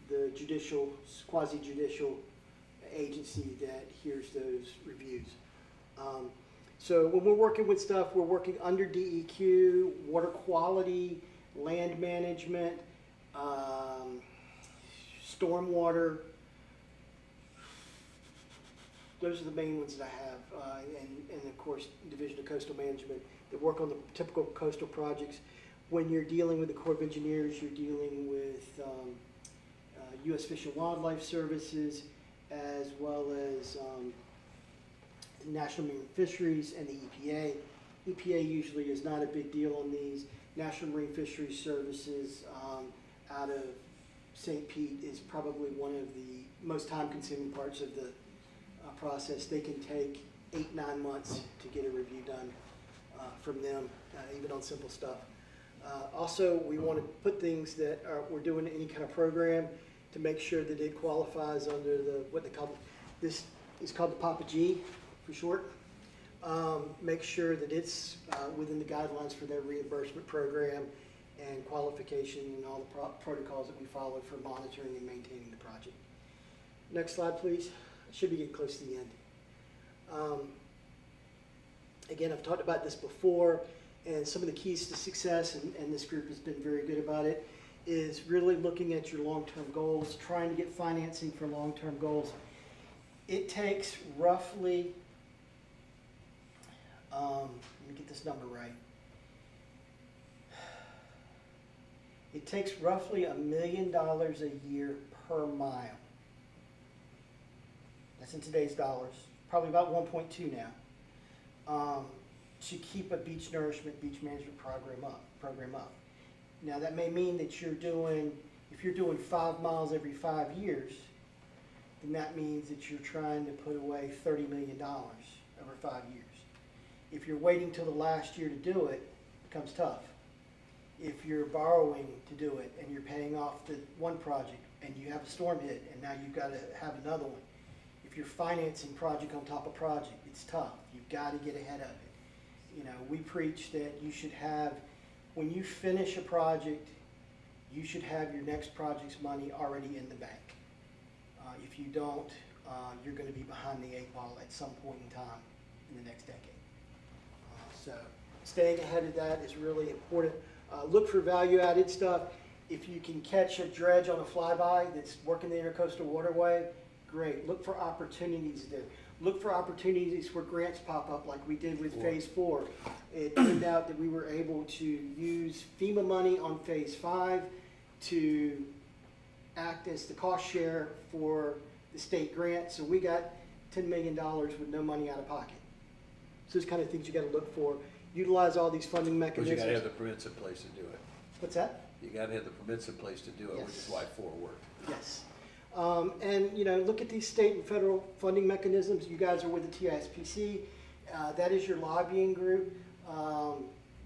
the judicial, quasi-judicial agency that hears those reviews. So when we're working with stuff, we're working under DEQ, water quality, land management, stormwater. Those are the main ones that I have, and of course, Division of Coastal Management that work on the typical coastal projects. When you're dealing with the Corps of Engineers, you're dealing with U.S. Fish and Wildlife Services, as well as National Marine Fisheries and the EPA. EPA usually is not a big deal on these. National Marine Fisheries Services out of St. Pete is probably one of the most time-consuming parts of the process. They can take 8-9 months to get a review done from them, even on simple stuff. Also, we want to put things that we're doing any kind of program to make sure that it qualifies under what they call, this is called the Papa G for short. Make sure that it's within the guidelines for their reimbursement program and qualification and all the protocols that we follow for monitoring and maintaining the project. Next slide, please. I should be getting close to the end. Again, I've talked about this before, and some of the keys to success, and this group has been very good about it, is really looking at your long-term goals, trying to get financing for long-term goals. It takes roughly, let me get this number right. It takes roughly $1 million a year per mile. That's in today's dollars, probably about 1.2 now, to keep a beach nourishment, beach management program up. Now that may mean that if you're doing 5 miles every 5 years, then that means that you're trying to put away $30 million over 5 years. If you're waiting till the last year to do it, it becomes tough. If you're borrowing to do it and you're paying off the one project and you have a storm hit and now you've got to have another one, if you're financing project on top of project, it's tough. You've got to get ahead of it. You know, we preach that you should have, when you finish a project, you should have your next project's money already in the bank. If you don't, you're going to be behind the 8 ball at some point in time in the next decade. So staying ahead of that is really important. Look for value-added stuff. If you can catch a dredge on a flyby that's working the intercoastal waterway, great. Look for opportunities there. Look for opportunities where grants pop up like we did with Phase 4. It turned out that we were able to use FEMA money on Phase 5 to act as the cost share for the state grant. So we got $10 million with no money out of pocket. So those kind of things you got to look for. Utilize all these funding But mechanisms. you gotta have the permits in place to do it. What's that? You gotta have the permits in place to do it, which is Yes. why 4 worked. Yes. And, you know, look at these state and federal funding mechanisms. You guys are with the TISPC. That is your lobbying group.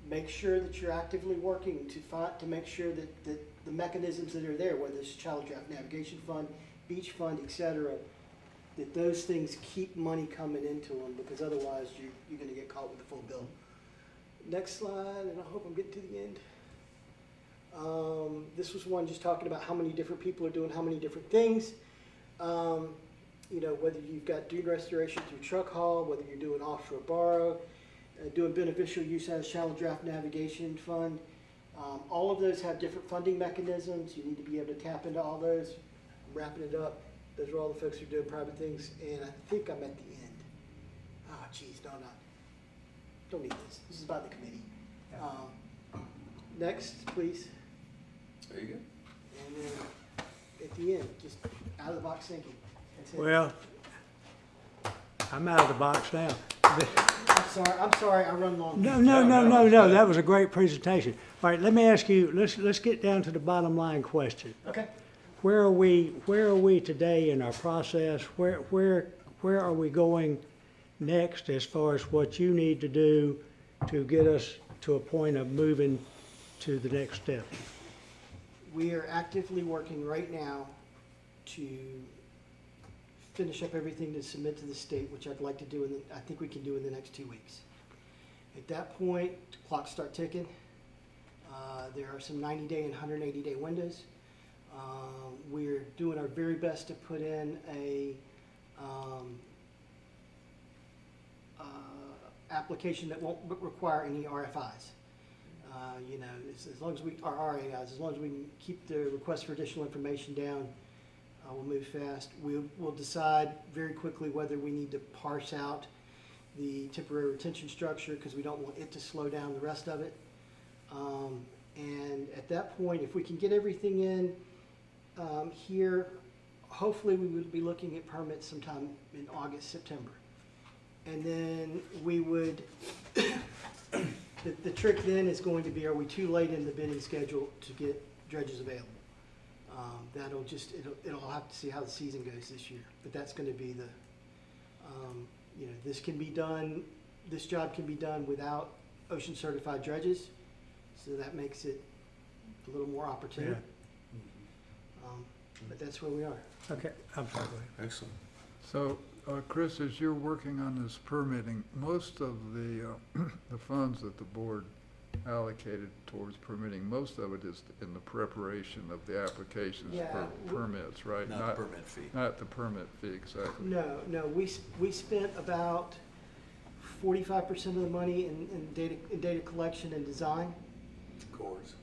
Make sure that you're actively working to make sure that the mechanisms that are there, whether it's Child Draft Navigation Fund, Beach Fund, et cetera, that those things keep money coming into them, because otherwise you're going to get caught with the full bill. Next slide, and I hope I'm getting to the end. This was one just talking about how many different people are doing how many different things. You know, whether you've got dune restoration through truck haul, whether you're doing offshore borrow, doing beneficial use as shallow draft navigation fund. All of those have different funding mechanisms. You need to be able to tap into all those. Wrapping it up, those are all the folks who are doing private things, and I think I'm at the end. Oh, geez, no, not. Don't need this. This is about the committee. Next, please. There you go. And then at the end, just out of the box thinking. That's it. Well, I'm out of the box now. I'm sorry, I run long. No, that was a great presentation. All right, let me ask you, let's get down to the bottom line question. Okay. Where are we today in our process? Where are we going next as far as what you need to do to get us to a point of moving to the next step? We are actively working right now to finish up everything to submit to the state, which I'd like to do I think we can do in the next 2 weeks. At that point, the clocks start ticking. There are some 90-day and 180-day windows. We're doing our very best to put in a application that won't require any RFIs. You know, as long as we, our RAIs, as long as we can keep the request for additional information down, we'll move fast. We'll decide very quickly whether we need to parse out the temporary retention structure because we don't want it to slow down the rest of it. And at that point, if we can get everything in here, hopefully we would be looking at permits sometime in August, September. And then we would, the trick then is going to be, are we too late in the bidding schedule to get dredges available? That'll just, it'll have to see how the season goes this year. But that's going to be the, you know, this can be done, this job can be done without ocean certified dredges. So that makes it a little more opportune. Yeah. But that's where we are. Okay, I'm sorry. Excellent. So, Chris, as you're working on this permitting, most of the funds that the board allocated towards permitting, most of it is in the preparation of the applications Yeah, for permits, right? Not the permit fee. Not the permit fee, exactly. No, we spent about 45% of the money in data collection and design. Cores.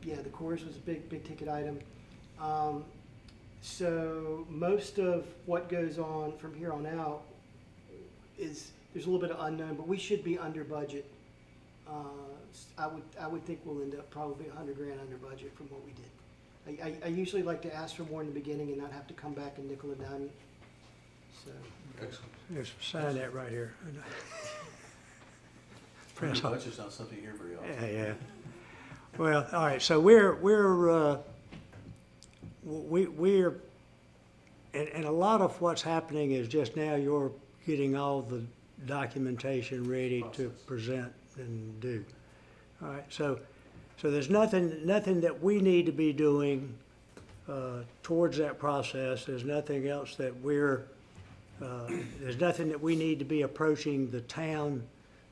Yeah, the cores was a big ticket item. So most of what goes on from here on out is, there's a little bit of unknown, but we should be under budget. I would think we'll end up probably $100 grand under budget from what we did. I usually like to ask for more in the beginning and not have to come back and nickel and dime you. So. Excellent. Just sign that right here. Press on. Budget's not something you hear very often. Yeah. Well, all right, so we're and a lot of what's happening is just now you're getting all the documentation ready to present and do. All right, so there's nothing that we need to be doing towards that process. There's nothing else that there's nothing that we need to be approaching the town,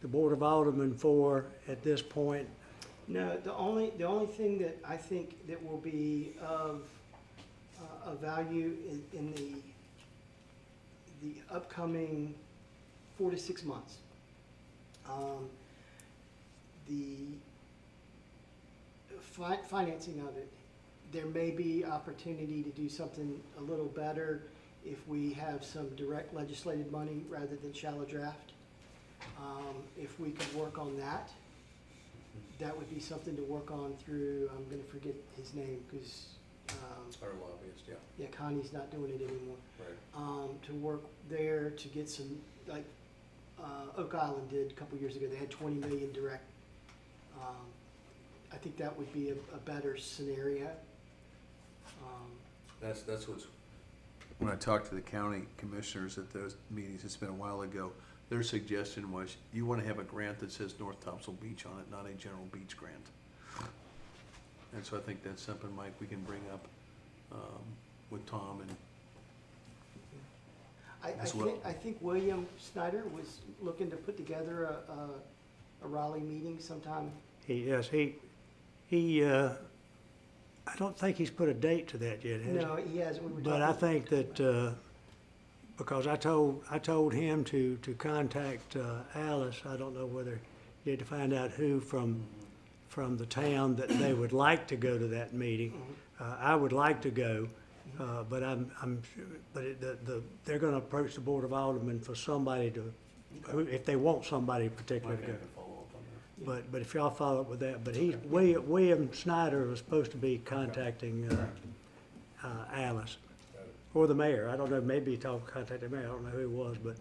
the Board of Aldermen for at this point. No, the only thing that I think that will be of value in the upcoming 4 to 6 months, the financing of it, there may be opportunity to do something a little better if we have some direct legislated money rather than shallow draft. If we could work on that, that would be something to work on through, I'm going to forget his name because Our lobbyist, yeah. yeah, Connie's not doing it anymore. Right. To work there to get some, like Oak Island did a couple years ago. They had 20 million direct. I think that would be a better scenario. That's what's, when I talked to the county commissioners at those meetings, it's been a while ago, their suggestion was, you want to have a grant that says North Topsail Beach on it, not a general beach grant. And so I think that's something, Mike, we can bring up with Tom and I think William Snyder was looking to put together a Raleigh meeting sometime. He I don't think he's put a date to that yet, has he? No, he hasn't. We were But I talking- think that, because I told him to contact Alice, I don't know whether he had to find out who from the town that they would like to go to that meeting. I would like to go, but they're gonna approach the Board of Aldermen for somebody to, if they want somebody particular to go. But if y'all follow up with that, but William Snyder was supposed to be contacting Alice. Or the mayor, I don't know, maybe he contacted the mayor, I don't know who it was, but,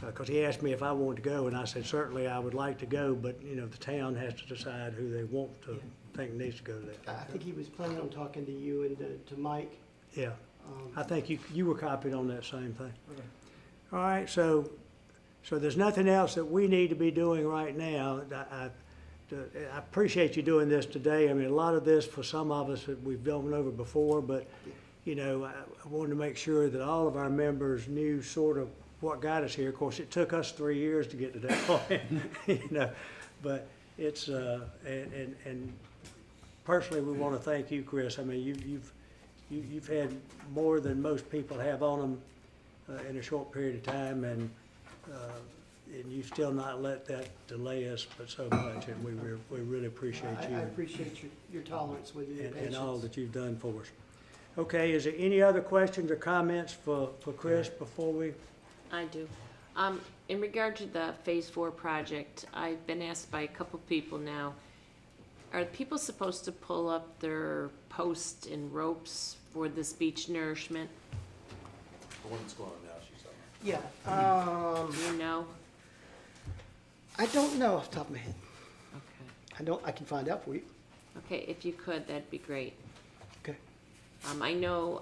because he asked me if I wanted to go, and I said, certainly I would like to go, but, the town has to decide who they want to, think needs to go to that. I think he was planning on talking to you and to Mike. Yeah, I think you were copied on that same thing. All right, so there's nothing else that we need to be doing right now. I appreciate you doing this today. I mean, a lot of this, for some of us, we've gone over before, but, I wanted to make sure that all of our members knew sort of what got us here. Of course, it took us 3 years to get to that point, but it's, and personally, we want to thank you, Chris. I mean, you've had more than most people have on them in a short period of time, and you've still not let that delay us but so much, and we really appreciate you. I appreciate your tolerance with your patience. And all that you've done for us. Okay, is there any other questions or comments for Chris before we? I do. In regard to the Phase 4 project, I've been asked by a couple people now, are people supposed to pull up their posts and ropes for this beach nourishment? The one that's going on now, she's talking. Yeah, Do you know? I don't know off the top of my head. Okay. I can find out for you. Okay, if you could, that'd be great. Okay. I know,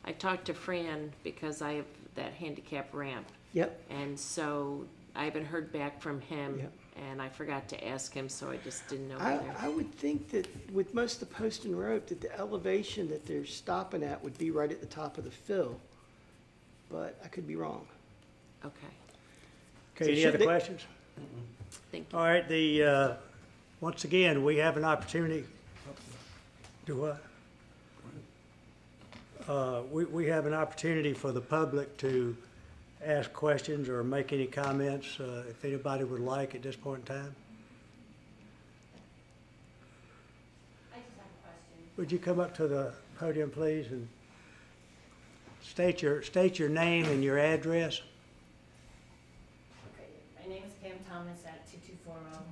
I talked to Fran because I have that handicap ramp. Yep. And so I haven't heard back from him, Yep. and I forgot to ask him, so I just didn't know I whether. would think that with most of the post and rope, that the elevation that they're stopping at would be right at the top of the fill, but I could be wrong. Okay, Okay, So any should other they- questions? thank you. All right, once again, we have an opportunity. Do what? We have an opportunity for the public to ask questions or make any comments, if anybody would like at this point in time. I just have a question. Would you come up to the podium, please, and state your name and your address? Okay, my name is Pam Thomas at 2240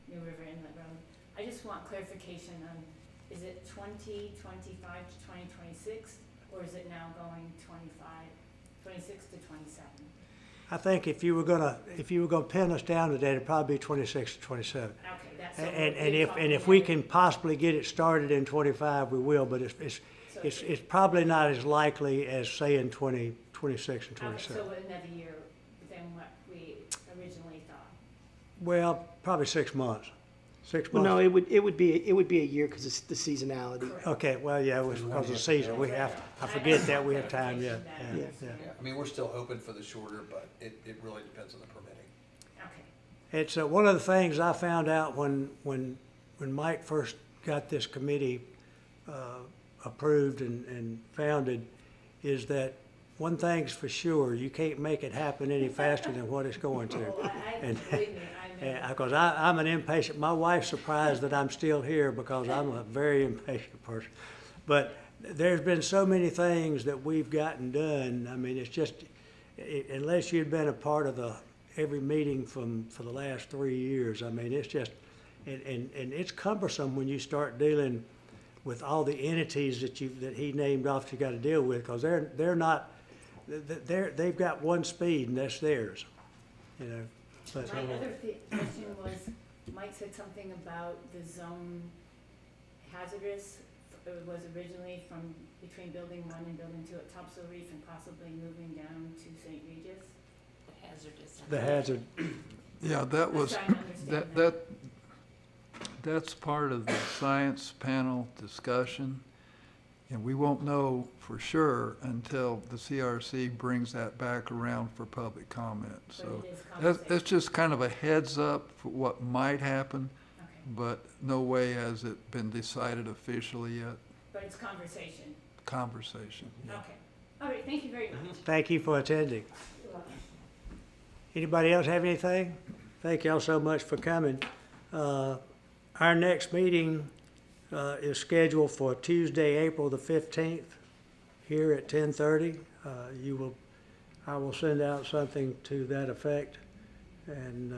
New River Inlet Road. I just want clarification on, is it 2025 to 2026, or is it now going 26 to 27? I think if you were gonna pin us down to that, it'd probably be 26 to 27. Okay, that's. And if we can possibly get it started in 25, we will, but it's probably not as likely as saying 26 and 27. So another year than what we originally thought. Well, probably 6 months. 6 Well, months. no, it would be a year because it's the seasonality. Okay, well, yeah, it was because of the season. I forget that we have time, yeah. Yeah. Yeah, I mean, we're still open for the shorter, but it really depends on the permitting. Okay. It's one of the things I found out when Mike first got this committee approved and founded, is that one thing's for sure, you can't make it happen any faster than what it's going to. Well, And- believe me, I know. Because I'm an impatient, my wife's surprised that I'm still here because I'm a very impatient person. But there's been so many things that we've gotten done. I mean, it's just, unless you've been a part of every meeting for the last 3 years, I mean, it's just, and it's cumbersome when you start dealing with all the entities that he named off you got to deal with, because they're not, they've got one speed and that's theirs, you know. But, My other question was, Mike said something about the zone hazardous. It was originally from between building 1 and building 2 at Topsail Reef and possibly moving down to St. Regis. Hazardous. the hazard, Yeah, that was, Just trying to understand that, that's part of the science panel discussion. And we won't know for sure until the CRC brings that back around for public comment. So it is that's just kind of a heads up for what might happen. Okay. but no way has it been decided officially yet. But it's conversation. Conversation. Yeah. Okay. All right, thank you very much. Thank you for attending. You're welcome. Anybody else have anything? Thank y'all so much for coming. Our next meeting is scheduled for Tuesday, April the 15th, here at 10:30. I will send out something to that effect, and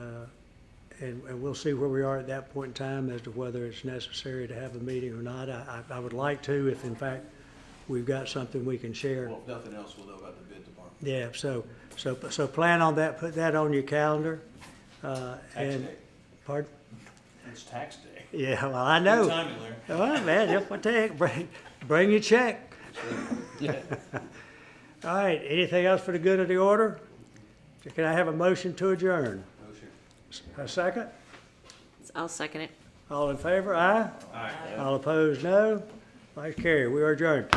we'll see where we are at that point in time as to whether it's necessary to have a meeting or not. I would like to, if in fact we've got something we can share. Well, if nothing else, we'll know about the bid tomorrow. Yeah, so plan on that, put that on your calendar. Tax And day. Pardon? It's tax day. Yeah, well, I know. Good timing, Larry. All right, man, just what the heck, bring your check. All right, anything else for the good of the order? Can I have a motion to adjourn? Motion. A second? I'll second it. All in favor, aye? Aye. All opposed, no? Vice carried, we are adjourned.